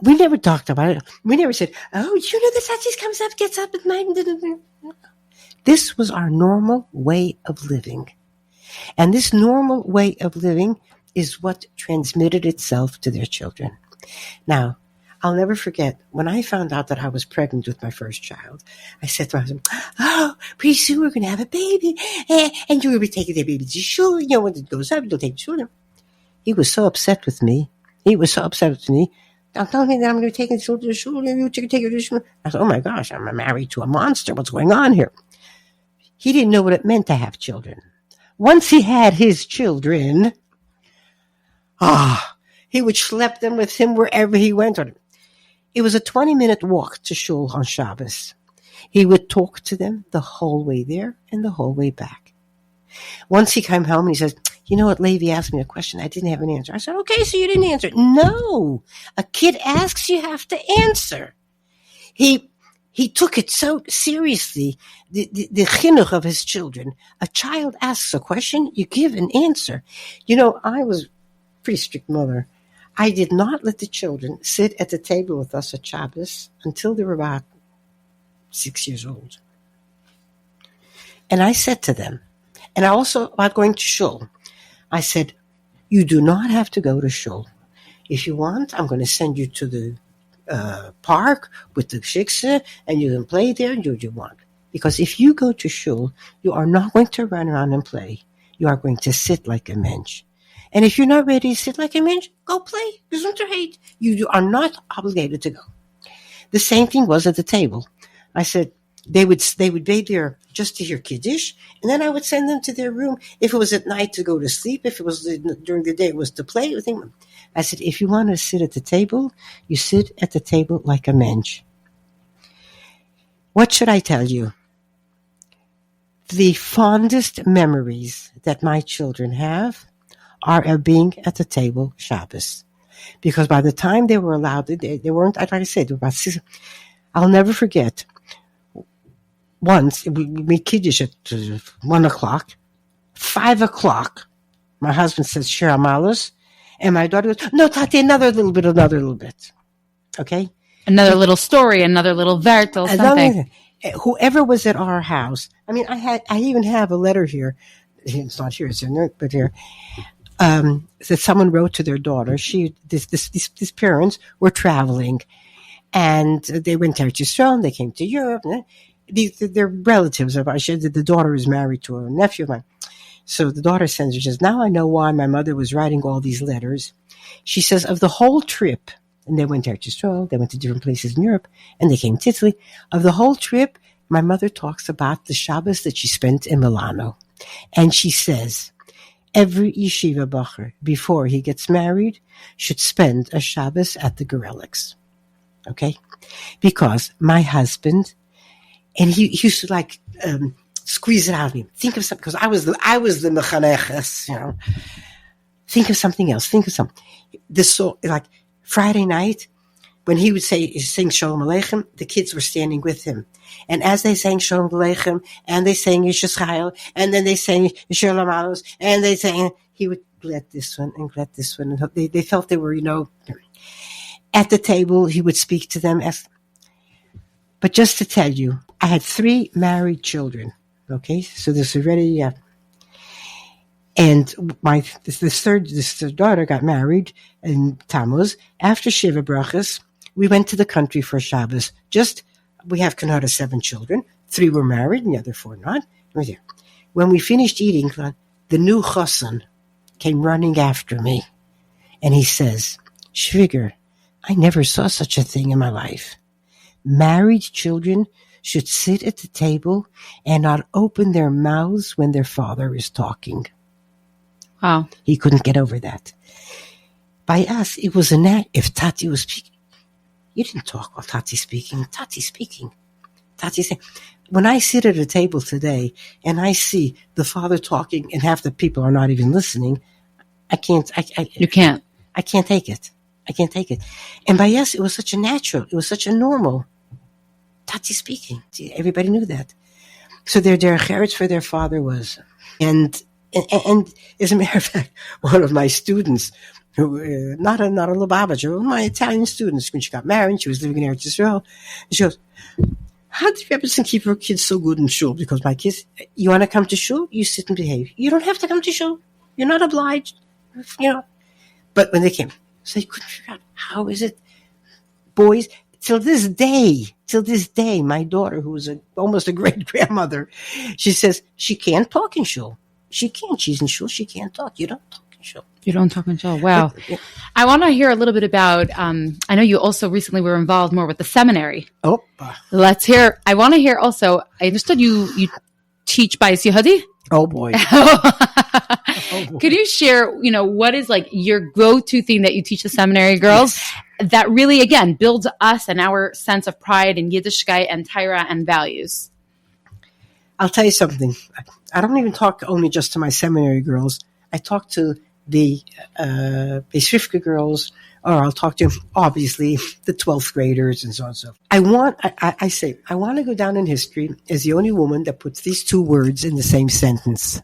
Speaker 2: We never talked about it. We never said, oh, you know the Tzaddik comes up, gets up at night. This was our normal way of living. And this normal way of living is what transmitted itself to their children. Now, I'll never forget, when I found out that I was pregnant with my first child, I said to my husband, oh, pretty soon we're going to have a baby, and you're going to be taking the baby to shul. You know, when it goes up, you'll take shul. He was so upset with me. Now tell me that I'm going to be taking shul to the shul, and you take her to shul. I said, oh my gosh, I'm married to a monster. What's going on here? He didn't know what it meant to have children. Once he had his children, he would schlep them with him wherever he went. It was a 20-minute walk to shul on Shabbos. He would talk to them the whole way there and the whole way back. Once he came home and he says, you know what, Levi asked me a question. I didn't have an answer. I said, okay, so you didn't answer. No, a kid asks, you have to answer. He took it so seriously, the chinuch of his children. A child asks a question, you give an answer. You know, I was a pretty strict mother. I did not let the children sit at the table with us at Shabbos until they were about 6 years old. And I said to them, and also about going to shul, I said, you do not have to go to shul. If you want, I'm going to send you to the park with the shiksa, and you can play there and do what you want. Because if you go to shul, you are not going to run around and play. You are going to sit like a mensch. And if you're not ready to sit like a mensch, go play. Gesundheit. You are not obligated to go. The same thing was at the table. I said they would be there just to hear Kiddush, and then I would send them to their room. If it was at night, to go to sleep. If it was during the day, it was to play. I said, if you want to sit at the table, you sit at the table like a mensch. What should I tell you? The fondest memories that my children have are of being at the table Shabbos. Because by the time they were allowed, they weren't, like I said, about 6. I'll never forget. Once, we made Kiddush at 1 o'clock. 5 o'clock, my husband says, Shir Amalos. And my daughter goes, no, Tati, another little bit. Okay?
Speaker 3: Another little story, another little vertel, something.
Speaker 2: Whoever was at our house, I mean, I even have a letter here. It's not here, it's in there, but here. That someone wrote to their daughter. These parents were traveling, and they went to Eretz Yisrael. They came to Europe. They're relatives of ours. The daughter is married to a nephew of mine. So the daughter sends her, she says, now I know why my mother was writing all these letters. She says, of the whole trip, and they went to Eretz Yisrael, they went to different places in Europe, and they came to Italy. Of the whole trip, my mother talks about the Shabbos that she spent in Milano. And she says, every yeshiva bacher, before he gets married, should spend a Shabbos at the Gareliks. Okay? Because my husband, and he used to like squeeze it out of me. Think of something, because I was the mechaneches, you know. Think of something else. Think of something. This so like Friday night, when he would sing Shalom Aleichem, the kids were standing with him. And as they sang Shalom Aleichem, and they sang Yishachayil, and then they sang Shalom Alos, and they sang, he would let this one and let this one. And they felt they were, you know, at the table, he would speak to them. But just to tell you, I had 3 married children. Okay, so this already, and this third daughter got married in Tammuz. After Shiva Brachas, we went to the country for Shabbos. We have Kanada 7 children. 3 were married, and the other 4 not. When we finished eating, the new chassan came running after me, and he says, Shviger, I never saw such a thing in my life. Married children should sit at the table and not open their mouths when their father is talking.
Speaker 3: Wow.
Speaker 2: He couldn't get over that. By us, it was if Tati was speaking. You didn't talk while Tati's speaking. Tati's speaking. Tati said, when I sit at a table today and I see the father talking and half the people are not even listening,
Speaker 3: You can't.
Speaker 2: I can't take it. I can't take it. And by yes, it was such a natural, it was such a normal Tati speaking. Everybody knew that. So their derech eretz for their father was, and as a matter of fact, one of my students, who not a Lubavitcher, one of my Italian students, when she got married, she was living in Eretz Yisrael, and she goes, how did Rebbetzin keep her kids so good in shul? Because my kids, you want to come to shul? You sit and behave. You don't have to come to shul. You're not obliged. But when they came, so you couldn't figure out, how is it? Boys, till this day, my daughter, who was almost a great-grandmother, she says she can't talk in shul. She can't. She's in shul. She can't talk. You don't talk in shul.
Speaker 3: You don't talk in shul. Wow. I want to hear a little bit about, I know you also recently were involved more with the seminary.
Speaker 2: Oh.
Speaker 3: Let's hear. I want to hear also, I understood you teach Bais Yehudi?
Speaker 2: Oh, boy.
Speaker 3: Could you share, what is like your go-to thing that you teach the seminary girls that really, again, builds us and our sense of pride and Yiddishkeit and Torah and values?
Speaker 2: I'll tell you something. I don't even talk only just to my seminary girls. I talk to the Beis girls, or I'll talk to, obviously, the 12th graders and so on and so forth. I say, I want to go down in history as the only woman that puts these two words in the same sentence.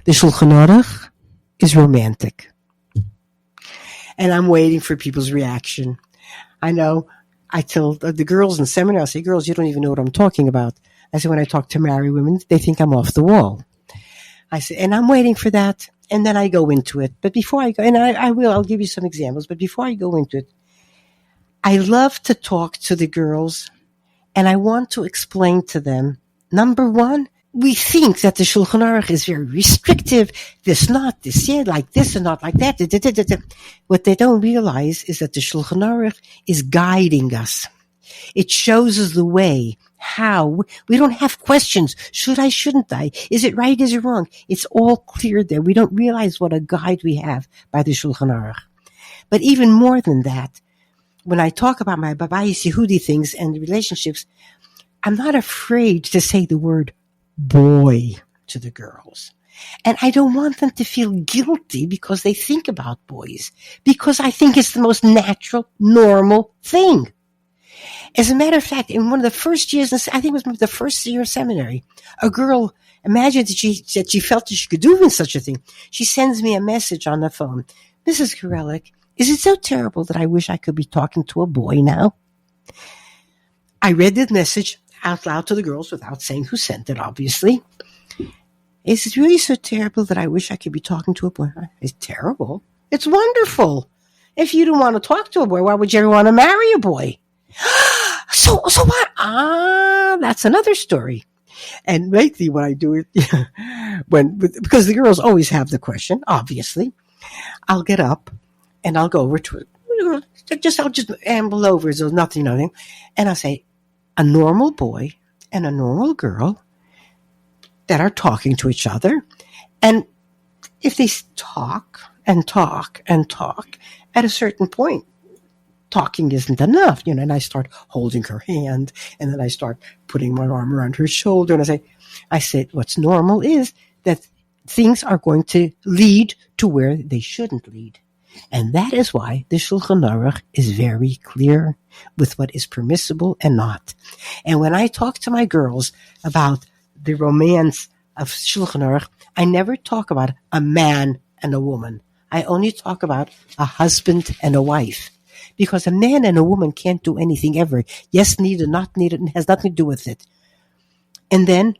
Speaker 2: The Shulchan Aruch is romantic. And I'm waiting for people's reaction. I know, I tell the girls in seminary, I say, girls, you don't even know what I'm talking about. I say, when I talk to married women, they think I'm off the wall. I say, and I'm waiting for that. And then I go into it. But before I go, and I'll give you some examples, but before I go into it, I love to talk to the girls and I want to explain to them, number one, we think that the Shulchan Aruch is very restrictive, this not, this yeah, like this and not like that. What they don't realize is that the Shulchan Aruch is guiding us. It shows us the way. How? We don't have questions. Should I, shouldn't I? Is it right? Is it wrong? It's all clear there. We don't realize what a guide we have by the Shulchan Aruch. But even more than that, when I talk about my Bais Yehudi things and relationships, I'm not afraid to say the word boy to the girls. And I don't want them to feel guilty because they think about boys, because I think it's the most natural, normal thing. As a matter of fact, in one of the first years, I think it was the first year of seminary, a girl imagined that she felt that she could do such a thing. She sends me a message on the phone. Mrs. Garelik, is it so terrible that I wish I could be talking to a boy now? I read the message out loud to the girls without saying who sent it, obviously. Is it really so terrible that I wish I could be talking to a boy? It's terrible. It's wonderful. If you don't want to talk to a boy, why would you ever want to marry a boy? So what? That's another story. And lately when I do it, because the girls always have the question, obviously, I'll get up and I'll go over to it. I'll just amble over as though nothing. And I'll say, a normal boy and a normal girl that are talking to each other. And if they talk and talk and talk, at a certain point, talking isn't enough, and I start holding her hand, and then I start putting my arm around her shoulder, and I said, what's normal is that things are going to lead to where they shouldn't lead. And that is why the Shulchan Aruch is very clear with what is permissible and not. And when I talk to my girls about the romance of Shulchan Aruch, I never talk about a man and a woman. I only talk about a husband and a wife. Because a man and a woman can't do anything ever. Yes, needed, not needed, and has nothing to do with it. And then,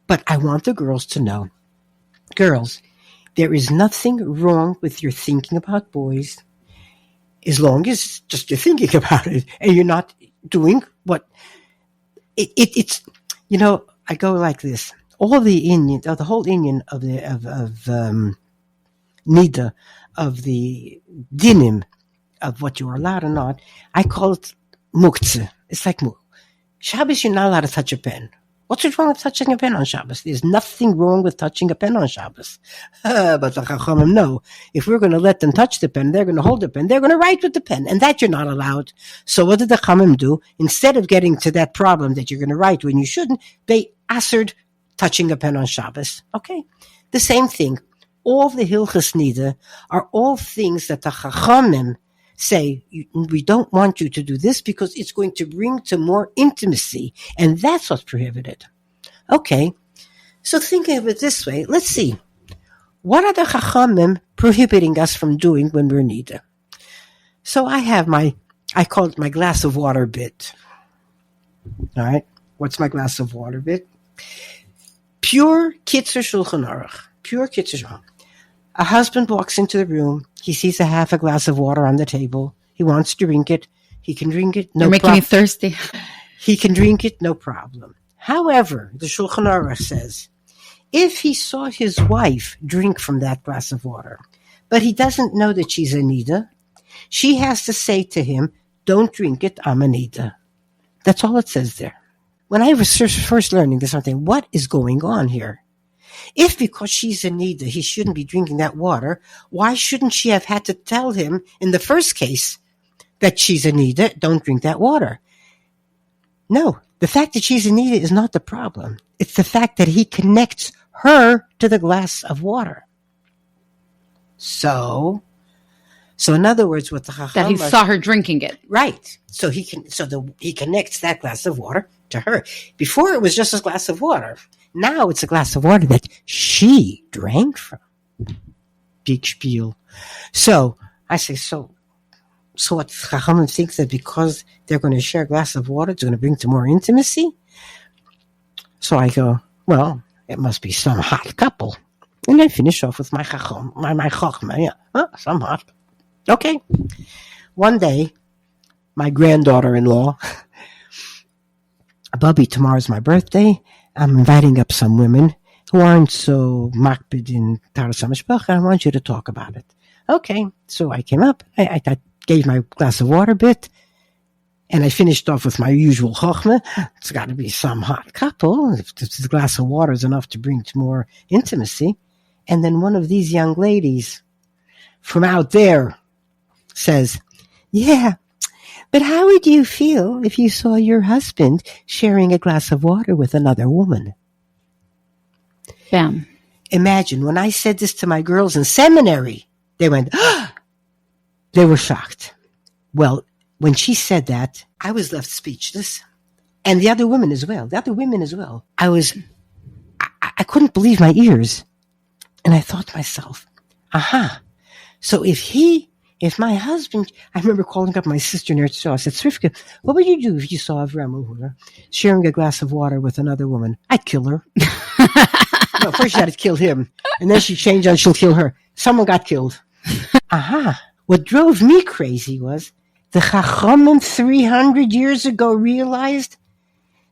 Speaker 2: but I want the girls to know, girls, there is nothing wrong with your thinking about boys as long as just you're thinking about it and you're not doing what it's, I go like this. All the Indian, the whole Indian of Nida, of the dinim, of what you are allowed or not, I call it muktzeh. It's like Shabbos, you're not allowed to touch a pen. What's wrong with touching a pen on Shabbos? There's nothing wrong with touching a pen on Shabbos. But the Chachamim know, if we're going to let them touch the pen, they're going to hold the pen, they're going to write with the pen, and that you're not allowed. So what did the Chachamim do? Instead of getting to that problem that you're going to write when you shouldn't, they assered touching a pen on Shabbos. Okay? The same thing. All the Hilchas Nida are all things that the Chachamim say, we don't want you to do this because it's going to bring to more intimacy, and that's what's prohibited. Okay, so thinking of it this way, let's see. What are the Chachamim prohibiting us from doing when we're nida? So I call it my glass of water bit. All right, what's my glass of water bit? Pure Kitzur Shulchan Aruch. Pure Kitzur Shulchan Aruch. A husband walks into the room. He sees a half a glass of water on the table. He wants to drink it. He can drink it. No
Speaker 3: You're making me thirsty.
Speaker 2: He can drink it, no problem. However, the Shulchan Aruch says, if he saw his wife drink from that glass of water, but he doesn't know that she's a nida, she has to say to him, don't drink it, I'm a nida. That's all it says there. When I was first learning this, I'm thinking, what is going on here? If because she's a nida, he shouldn't be drinking that water, why shouldn't she have had to tell him in the first case that she's a nida, don't drink that water? No, the fact that she's a nida is not the problem. It's the fact that he connects her to the glass of water. So in other words, what the Chacham
Speaker 3: That he saw her drinking it.
Speaker 2: Right. So he connects that glass of water to her. Before it was just a glass of water. Now it's a glass of water that she drank from. Big spiel. So I say, so what Chachamim thinks that because they're going to share a glass of water, it's going to bring to more intimacy? So I go, well, it must be some hot couple. And I finish off with my Chachma. Yeah, some hot. Okay. One day, my granddaughter-in-law, Bubby, tomorrow's my birthday. I'm inviting up some women who aren't so makbid in Taras HaMishpacha. I want you to talk about it. Okay. So I came up. I gave my glass of water bit. And I finished off with my usual chokhmah. It's got to be some hot couple. If the glass of water is enough to bring to more intimacy. And then one of these young ladies from out there says, yeah, but how would you feel if you saw your husband sharing a glass of water with another woman?
Speaker 3: Bam.
Speaker 2: Imagine, when I said this to my girls in seminary, they went, they were shocked. Well, when she said that, I was left speechless. And the other women as well. I couldn't believe my ears. And I thought to myself, aha. So if my husband, I remember calling up my sister in Eretz Yisrael. I said, Srivka, what would you do if you saw Avram sharing a glass of water with another woman? I'd kill her. No, first she had to kill him. And then she changed on she'll kill her. Someone got killed. Aha. What drove me crazy was the Chachamim 300 years ago realized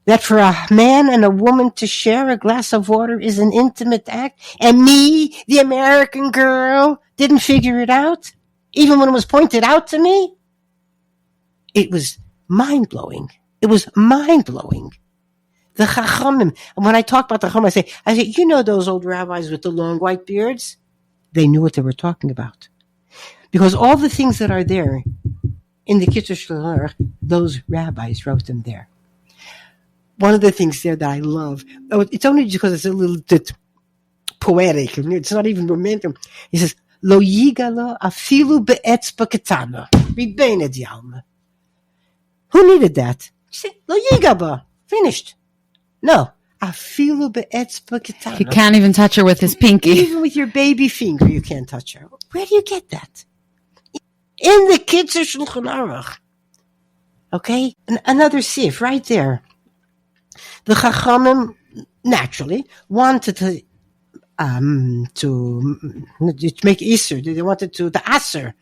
Speaker 2: that for a man and a woman to share a glass of water is an intimate act. And me, the American girl, didn't figure it out. Even when it was pointed out to me, it was mind-blowing. The Chachamim, and when I talk about the Chachamim, I say, you know those old rabbis with the long white beards? They knew what they were talking about. Because all the things that are there in the Kitzur Shulchan Aruch, those rabbis wrote them there. One of the things there that I love, it's only because it's a little bit poetic, it's not even romantic. He says, Lo yigala afilu be'etzba ketana. Ribeina dialma. Who needed that? He said, Lo yigaba. Finished. No. Afilu be'etzba ketana.
Speaker 3: He can't even touch her with his pinky.
Speaker 2: Even with your baby finger, you can't touch her. Where do you get that? In the Kitzur Shulchan Aruch. Okay? Another sif right there. The Chachamim naturally wanted to make Isser. They wanted to, the Aser,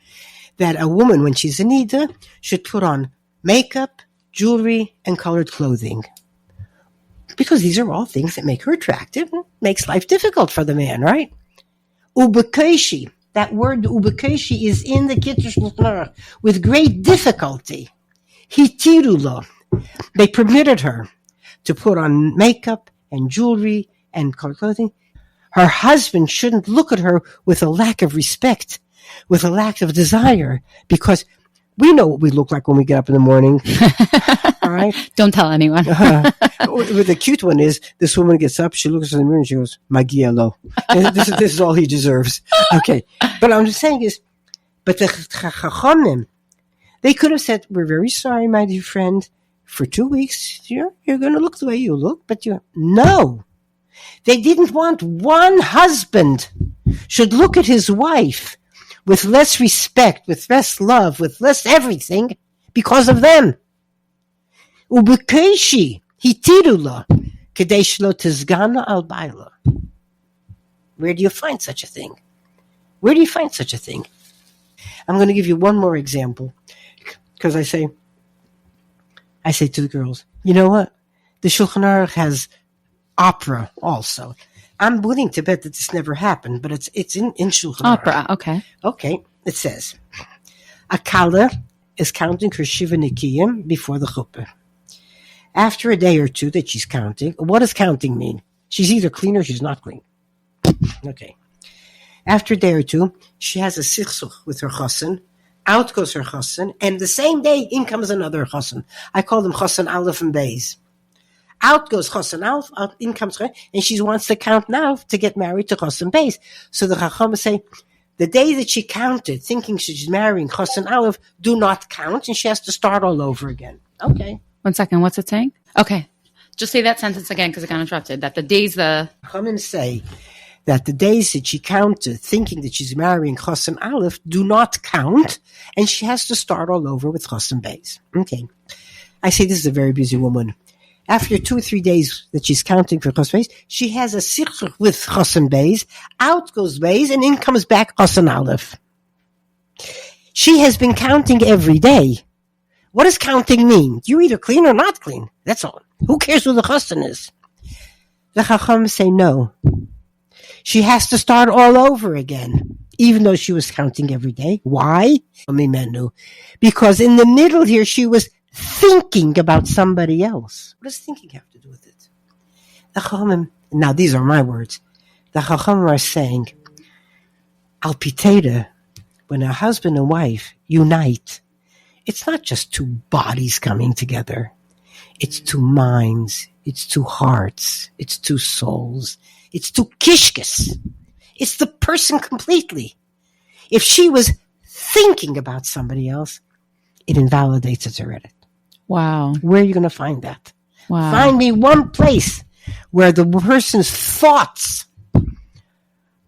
Speaker 2: that a woman, when she's a Nida, should put on makeup, jewelry, and colored clothing. Because these are all things that make her attractive and makes life difficult for the man, right? Ubekeshi, that word ubekeshi is in the Kitzur Shulchan Aruch with great difficulty. Hitirula, they permitted her to put on makeup and jewelry and clothing, her husband shouldn't look at her with a lack of respect, with a lack of desire, because we know what we look like when we get up in the morning. All right?
Speaker 3: Don't tell anyone.
Speaker 2: The cute one is, this woman gets up, she looks in the mirror and she goes, Magia lo. This is all he deserves. Okay. But I'm just saying is, but the Chachamim, they could have said, we're very sorry, my dear friend, for 2 weeks, you're going to look the way you look, but no. They didn't want one husband should look at his wife with less respect, with less love, with less everything because of them. Ubekeshi hitirula kedei shelo tizgana al baila. Where do you find such a thing? Where do you find such a thing? I'm going to give you one more example, because I say to the girls, you know what? The Shulchan Aruch has opera also. I'm willing to bet that this never happened, but it's in Shulchan Aruch.
Speaker 3: Opera, okay.
Speaker 2: Okay, it says, a kala is counting her shiva nikiyim before the chuppah. After a day or two that she's counting, what does counting mean? She's either clean or she's not clean. Okay. After a day or two, she has a sichsuch with her chassan. Out goes her chassan, and the same day, in comes another chassan. I call them chassan aleph and beis. Out goes chassan aleph, out in comes her, and she wants to count now to get married to chassan beis. So the chacham say, the day that she counted, thinking she's marrying chassan aleph, do not count, and she has to start all over again. Okay.
Speaker 3: 1 second. What's it saying? Okay. Just say that sentence again because it got interrupted. That the days
Speaker 2: Chachamim say that the days that she counted, thinking that she's marrying chassan aleph, do not count, and she has to start all over with chassan beis. Okay. I say this is a very busy woman. After 2 or 3 days that she's counting for chassan beis, she has a sichur with chassan beis. Out goes beis, and in comes back chassan aleph. She has been counting every day. What does counting mean? You're either clean or not clean. That's all. Who cares who the chassan is? The chacham say no. She has to start all over again, even though she was counting every day. Why? Because in the middle here, she was thinking about somebody else. What does thinking have to do with it? The chachamim, now these are my words. The chachamim are saying, al piteda, when a husband and wife unite, it's not just two bodies coming together. It's two minds. It's two hearts. It's two souls. It's two kishkes. It's the person completely. If she was thinking about somebody else, it invalidates it already.
Speaker 3: Wow.
Speaker 2: Where are you going to find that?
Speaker 3: Wow.
Speaker 2: Find me one place where the person's thoughts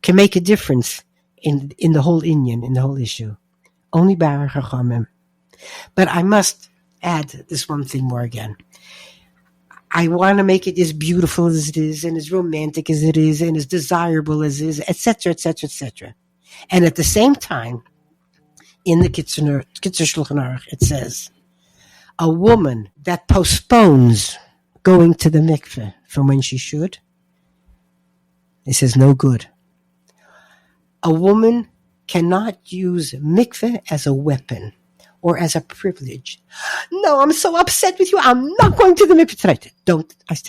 Speaker 2: can make a difference in the whole inyan, in the whole issue. Only Baruch HaChamim. But I must add this one thing more again. I want to make it as beautiful as it is, and as romantic as it is, and as desirable as it is, etc., etc., etc. And at the same time, in the Kitzur Shulchan Aruch, it says, a woman that postpones going to the mikveh from when she should, it says no good. A woman cannot use mikveh as a weapon or as a privilege. No, I'm so upset with you. I'm not going to the mikveh tonight.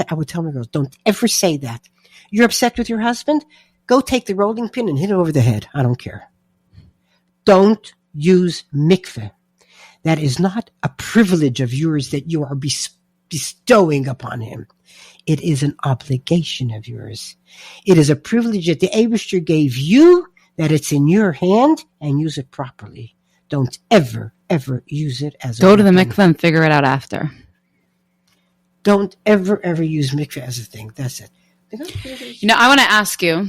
Speaker 2: I would tell my girls, don't ever say that. You're upset with your husband? Go take the rolling pin and hit it over the head. I don't care. Don't use mikveh. That is not a privilege of yours that you are bestowing upon him. It is an obligation of yours. It is a privilege that the Eibishter gave you, that it's in your hand, and use it properly. Don't ever use it as a
Speaker 3: Go to the
Speaker 2: weapon.
Speaker 3: mikveh and figure it out after.
Speaker 2: Don't ever use mikveh as a thing. That's it.
Speaker 3: You know, I want to ask you,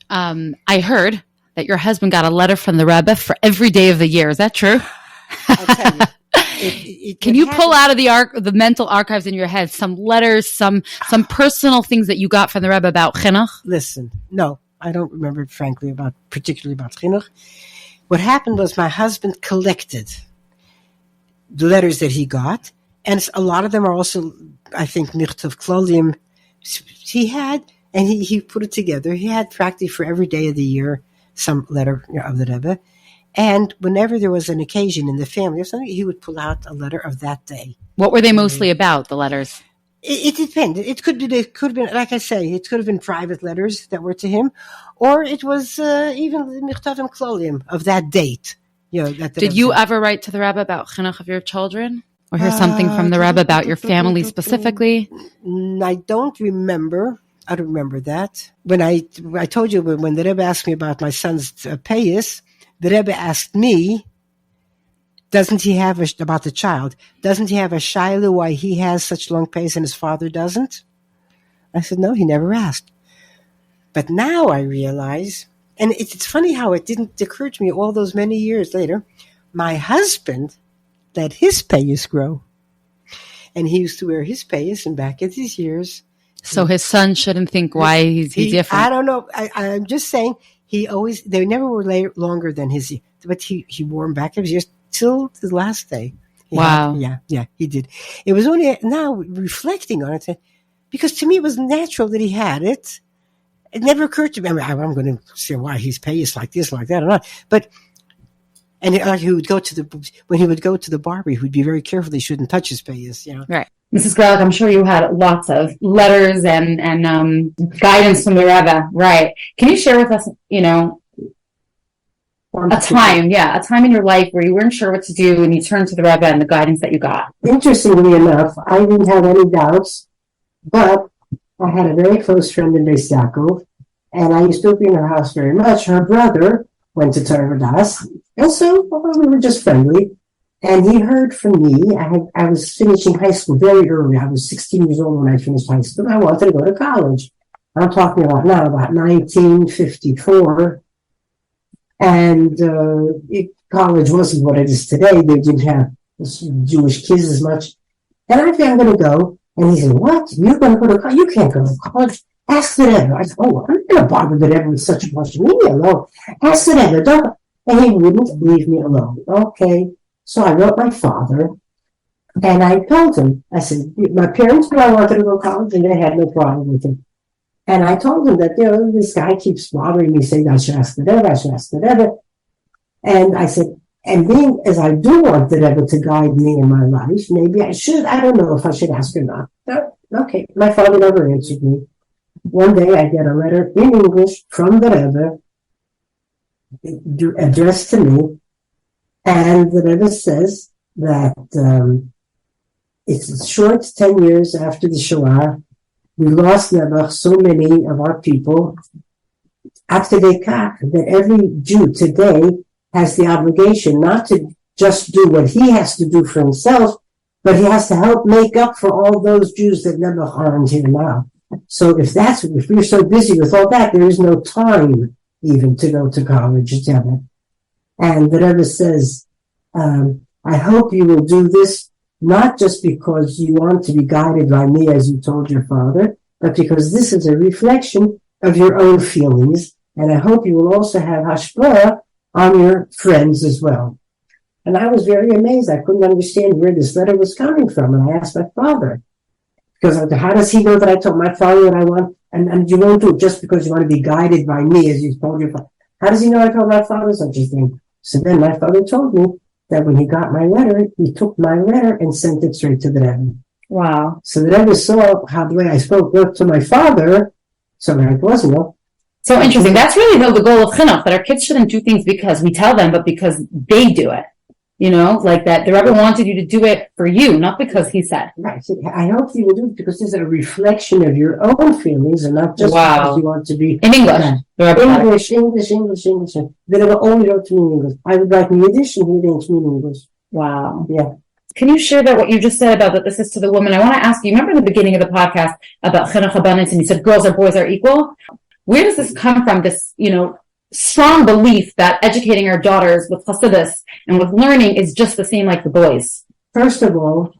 Speaker 3: I heard that your husband got a letter from the Rebbe for every day of the year. Is that true?
Speaker 2: I'll tell you.
Speaker 3: Can you pull out of the mental archives in your head some letters, some personal things that you got from the Rebbe about chinuch?
Speaker 2: Listen, no, I don't remember, frankly, particularly about chinuch. What happened was my husband collected the letters that he got, and a lot of them are also, I think, nichtav klolim. He had, and he put it together. He had practically for every day of the year some letter of the Rebbe. And whenever there was an occasion in the family or something, he would pull out a letter of that day.
Speaker 3: What were they mostly about, the letters?
Speaker 2: It depended. It could have been, like I say, it could have been private letters that were to him, or it was even the Michtavim Klolim of that date.
Speaker 3: Did you ever write to the Rebbe about chinuch of your children? Or hear something from the Rebbe about your family specifically?
Speaker 2: I don't remember. I don't remember that. When I told you when the Rebbe asked me about my son's payas, the Rebbe asked me, doesn't he have about the child? Doesn't he have a shayla why he has such long payas and his father doesn't? I said no, he never asked. But now I realize, and it's funny how it didn't occur to me all those many years later. My husband let his payas grow, and he used to wear his payas, and back at his years.
Speaker 3: So his son shouldn't think why he's different.
Speaker 2: I don't know. I'm just saying they never were longer than his, but he wore them back at his years till the last day.
Speaker 3: Wow.
Speaker 2: He did. It was only now reflecting on it, because to me it was natural that he had it. It never occurred to me. I mean, I'm going to say why he's payas like this, like that, or not. But he would go when he would go to the barber, he would be very careful he shouldn't touch his payas.
Speaker 3: Right. Mrs. Garelik, I'm sure you had lots of letters and guidance from the Rebbe, right? Can you share with us, a time in your life where you weren't sure what to do and you turned to the Rebbe and the guidance that you got?
Speaker 2: Interestingly enough, I didn't have any doubts, but I had a very close friend in Beis Yaakov, and I used to be in her house very much. Her brother went to Torah Das, and so we were just friendly. And he heard from me. I was finishing high school very early. I was 16 years old when I finished high school. I wanted to go to college. I'm talking about 1954. And college wasn't what it is today. They didn't have Jewish kids as much. And I think I'm going to go. And he said, what? You're going to go to college? You can't go to college. Ask the Rebbe. I said, I'm not going to bother the Rebbe with such a question. Leave me alone. Ask the Rebbe. Don't. And he wouldn't leave me alone. Okay. So I wrote my father, and I told him, I said, my parents knew I wanted to go to college, and they had no problem with it. And I told him that, this guy keeps bothering me, saying I should ask the Rebbe. And I said, and being as I do want the Rebbe to guide me in my life, maybe I should. I don't know if I should ask or not. Okay, my father never answered me. One day I get a letter in English from the Rebbe addressed to me. And the Rebbe says that it's short 10 years after the Shoah. We lost never so many of our people. After that every Jew today has the obligation not to just do what he has to do for himself, but he has to help make up for all those Jews that never aren't here now. So if we're so busy with all that, there is no time even to go to college, etc. And the Rebbe says, I hope you will do this not just because you want to be guided by me as you told your father, but because this is a reflection of your own feelings. And I hope you will also have hashpah on your friends as well. And I was very amazed. I couldn't understand where this letter was coming from. And I asked my father, because how does he know that I told my father what I want? And you won't do it just because you want to be guided by me as you told your father. How does he know I told my father such a thing? So then my father told me that when he got my letter, he took my letter and sent it straight to the Rebbe.
Speaker 3: Wow.
Speaker 2: So the Rebbe saw how the way I spoke to my father, so that it wasn't.
Speaker 3: So interesting. That's really the goal of chinuch, that our kids shouldn't do things because we tell them, but because they do it. Like that the Rebbe wanted you to do it for you, not because he said.
Speaker 2: Right. I hope you will do it because this is a reflection of your own feelings and not just because you want to be...
Speaker 3: In English.
Speaker 2: English. The Rebbe only wrote to me in English. I would write in Yiddish and he wrote to me in English.
Speaker 3: Wow.
Speaker 2: Yeah.
Speaker 3: Can you share that what you just said about that this is to the woman? I want to ask you, remember in the beginning of the podcast about chinuch abundance and you said girls or boys are equal? Where does this come from, this, strong belief that educating our daughters with chassidus and with learning is just the same like the boys?
Speaker 2: First of all,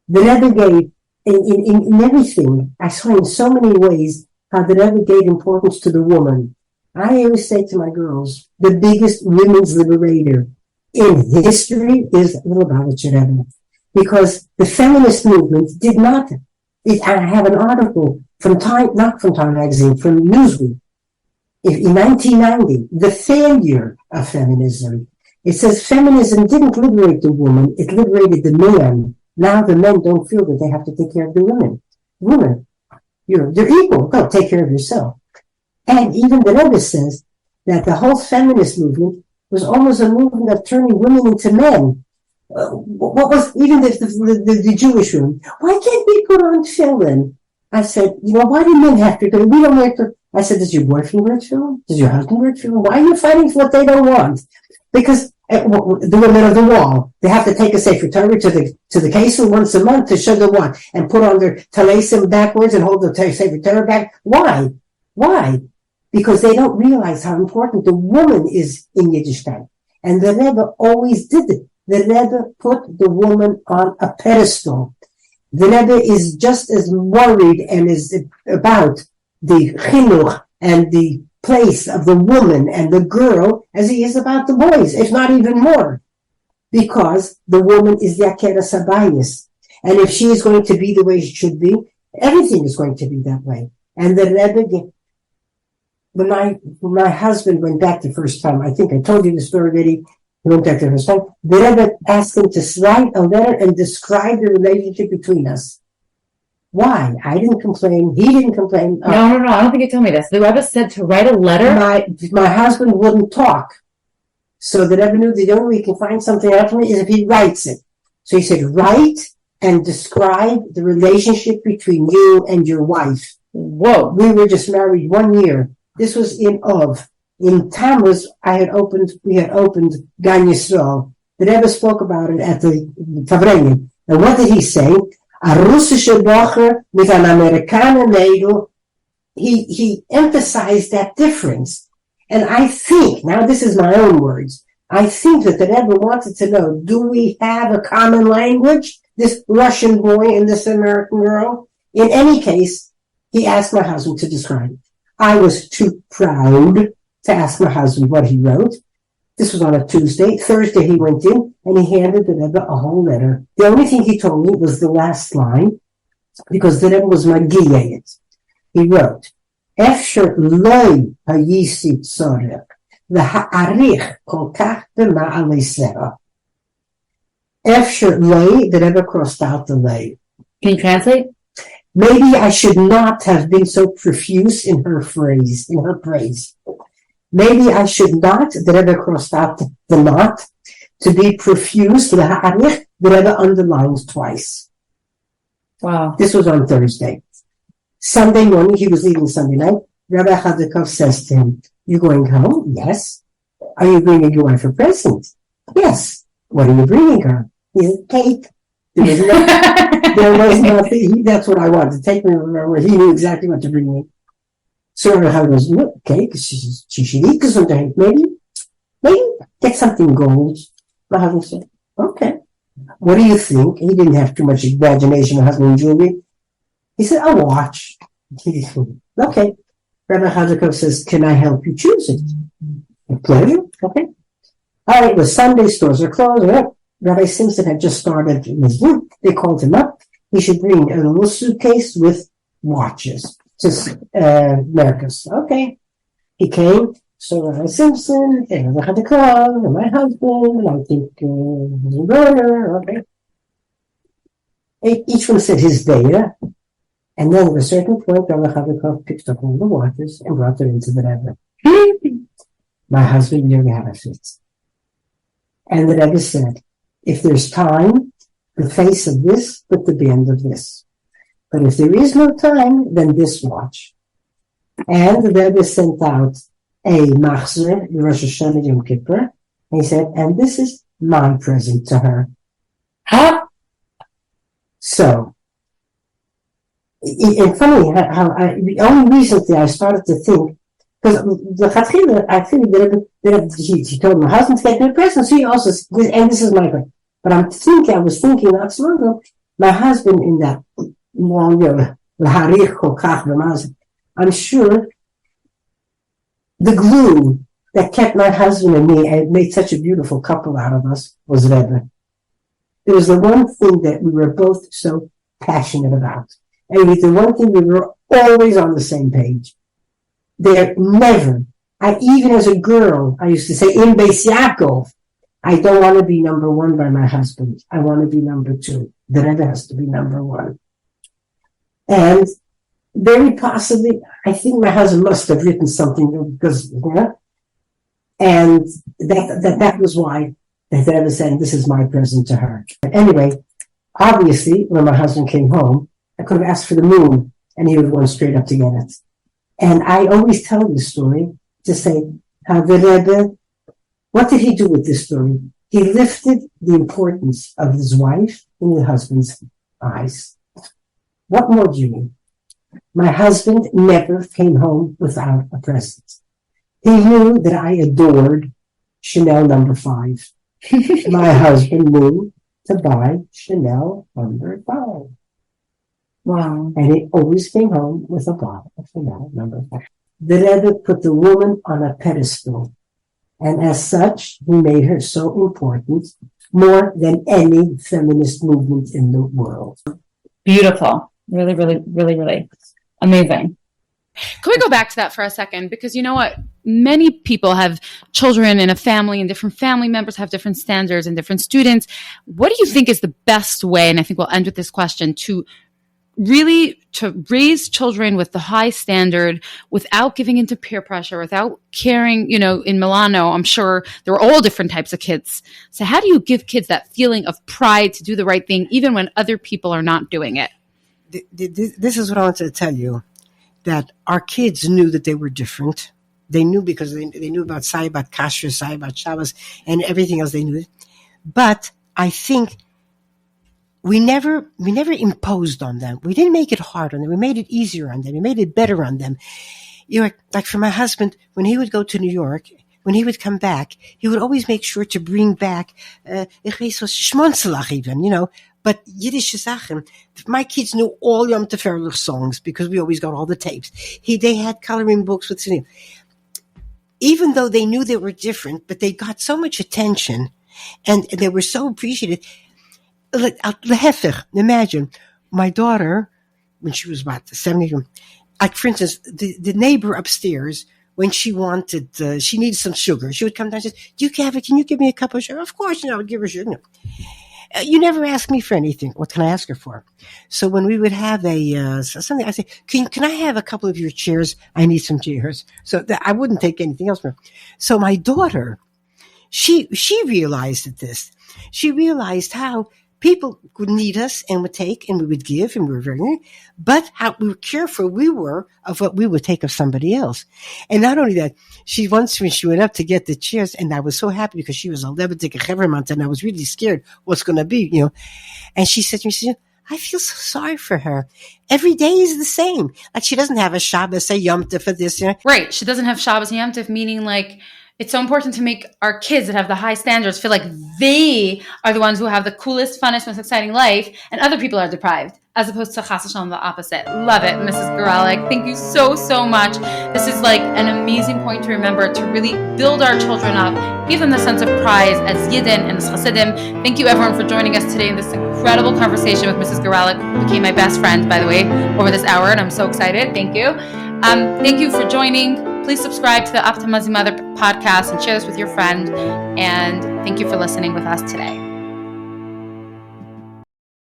Speaker 2: the Rebbe gave, in everything, I saw in so many ways how the Rebbe gave importance to the woman. I always say to my girls, the biggest women's liberator in history is the Rebbe, because the feminist movement did not. I have an article not from Time magazine, from Newsweek, in 1990, the failure of feminism. It says feminism didn't liberate the woman; it liberated the man. Now the men don't feel that they have to take care of the women. women, they're equal. Go take care of yourself. And even the Rebbe says that the whole feminist movement was almost a movement of turning women into men. What was even the Jewish women? Why can't we put on tefillin? I said, why do men have to? Because we don't wear tefillin. I said, does your boyfriend wear tefillin? Does your husband wear tefillin? Why are you fighting for what they don't want? Because the women of the wall, they have to take a Sefer Torah to the Kesel once a month to show the what, and put on their talesim backwards and hold the Sefer Torah back. Why? Because they don't realize how important the woman is in Yiddishkeit. And the Rebbe always did it. The Rebbe put the woman on a pedestal. The Rebbe is just as worried and is about the chinuch and the place of the woman and the girl as he is about the boys, if not even more. Because the woman is the akeres habayis. And if she is going to be the way she should be, everything is going to be that way. And the Rebbe, when my husband went back the first time, I think I told you the story already, he went back the first time, the Rebbe asked him to write a letter and describe the relationship between us. Why? I didn't complain. He didn't complain.
Speaker 3: No. I don't think you told me this. The Rebbe said to write a letter.
Speaker 2: My husband wouldn't talk. So the Rebbe knew the only way he can find something out from it is if he writes it. So he said, write and describe the relationship between you and your wife.
Speaker 3: Whoa.
Speaker 2: We were just married 1 year. This was in Ov. In Tammuz, we had opened Gan Yisrael. The Rebbe spoke about it at the Tavrenim. And what did he say? A Russische Bocher with an Amerikaner Mädel. He emphasized that difference. And I think, now this is my own words, I think that the Rebbe wanted to know, do we have a common language? This Russian boy and this American girl? In any case, he asked my husband to describe it. I was too proud to ask my husband what he wrote. This was on a Tuesday. Thursday he went in and he handed the Rebbe a whole letter. The only thing he told me was the last line, because the Rebbe was magiyeh. He wrote, Efsher loy hayisi tzorech v'ha'arich kol kach b'ma'alei sera. Efsher loy, the Rebbe crossed out the loy.
Speaker 3: Can you translate?
Speaker 2: Maybe I should not have been so profuse in her praise. Maybe I should not, the Rebbe crossed out the not, to be profuse, the Rebbe underlines twice.
Speaker 3: Wow.
Speaker 2: This was on Thursday. Sunday morning, he was leaving Sunday night. Rabbi Chadikov says to him, you going home? Yes. Are you bringing your wife a present? Yes. What are you bringing her? He said, cake. There was nothing. That's what I wanted to take me. Remember, he knew exactly what to bring me. So Rabbi goes, look, cake. She should eat something. Maybe get something gold. My husband said, okay. What do you think? He didn't have too much imagination, my husband and jewelry. He said, a watch. Okay. Rabbi Chadikov says, can I help you choose it? A pleasure. Okay. All right, it was Sunday, stores are closed. Right? Rabbi Simpson had just started in his room. They called him up. He should bring a little suitcase with watches to Americas. Okay. He came. So Rabbi Simpson, and Rabbi Chadikov, and my husband, and I think his brother. Okay. Each one said his data. And then at a certain point, Rabbi Chadikov picked up all the watches and brought them into the Rebbe. My husband nearly had a fit. And the Rebbe said, if there's time, the face of this, put the band of this. But if there is no time, then this watch. And the Rebbe sent out a machzer, the Rosh Hashanah Yom Kippur, and he said, and this is my present to her. Huh? So, it's funny how only recently I started to think, because the Chatchila, I think that he told my husband to get me a present, so he also, and this is my present. But I was thinking not so long ago, my husband in that long, I'm sure the glue that kept my husband and me and made such a beautiful couple out of us was Rebbe. It was the one thing that we were both so passionate about. And it was the one thing we were always on the same page. There never, even as a girl, I used to say, in Beis Yaakov, I don't want to be number one by my husband. I want to be number two. The Rebbe has to be number one. And very possibly, I think my husband must have written something because, and that was why that I was saying this is my present to her. But anyway, obviously, when my husband came home, I could have asked for the moon, and he would have gone straight up to get it. And I always tell this story to say how the Rebbe, what did he do with this story? He lifted the importance of his wife in the husband's eyes. What more do you need? My husband never came home without a present. He knew that I adored Chanel number 5. My husband knew to buy Chanel number 5.
Speaker 3: Wow.
Speaker 2: And he always came home with a bottle of Chanel number 5. The Rebbe put the woman on a pedestal. And as such, he made her so important, more than any feminist movement in the world.
Speaker 3: Beautiful. Really, really, really, really amazing. Can we go back to that for a second? Because you know what? Many people have children in a family, and different family members have different standards and different students. What do you think is the best way, and I think we'll end with this question, to raise children with the high standard without giving into peer pressure, without caring, in Milano, I'm sure there were all different types of kids. So how do you give kids that feeling of pride to do the right thing, even when other people are not doing it?
Speaker 2: This is what I wanted to tell you, that our kids knew that they were different. They knew because they knew about Sai, about Kasher, Sai, about Shabbos, and everything else they knew. But I think we never imposed on them. We didn't make it hard on them. We made it easier on them. We made it better on them. Like for my husband, when he would go to New York, when he would come back, he would always make sure to bring back, schmonzelach even, but Yiddish Sachen. My kids knew all Yom Tov songs because we always got all the tapes. They had coloring books with singing. Even though they knew they were different, but they got so much attention and they were so appreciated. Imagine my daughter, when she was about 70, like for instance, the neighbor upstairs, when she wanted, she needed some sugar, she would come down and say, can you give me a cup of sugar? Of course, I would give her sugar. You never ask me for anything. What can I ask her for? So when we would have something, I say, can I have a couple of your chairs? I need some chairs. So I wouldn't take anything else from her. So my daughter, she realized this. She realized how people would need us and would take and we would give and we were very, but how we were careful we were of what we would take of somebody else. And not only that, when she went up to get the chairs, and I was so happy because she was a Rebbetzin Garelik, and I was really scared what's going to be, And she said to me, I feel so sorry for her. Every day is the same. Like she doesn't have a Shabbos, a Yom Tov for this.
Speaker 3: Right. She doesn't have Shabbos and Yom Tov, meaning like, it's so important to make our kids that have the high standards feel like they are the ones who have the coolest, funnest, most exciting life, and other people are deprived, as opposed to chas v'shalom, the opposite. Love it, Mrs. Garelik. Thank you so, so much. This is like an amazing point to remember, to really build our children up, give them the sense of pride as Yidden and as Hasidim. Thank you, everyone, for joining us today in this incredible conversation with Mrs. Garelik, who became my best friend, by the way, over this hour, and I'm so excited. Thank you. Thank you for joining. Please subscribe to the Optimizing Mother podcast and share this with your friend. And thank you for listening with us today.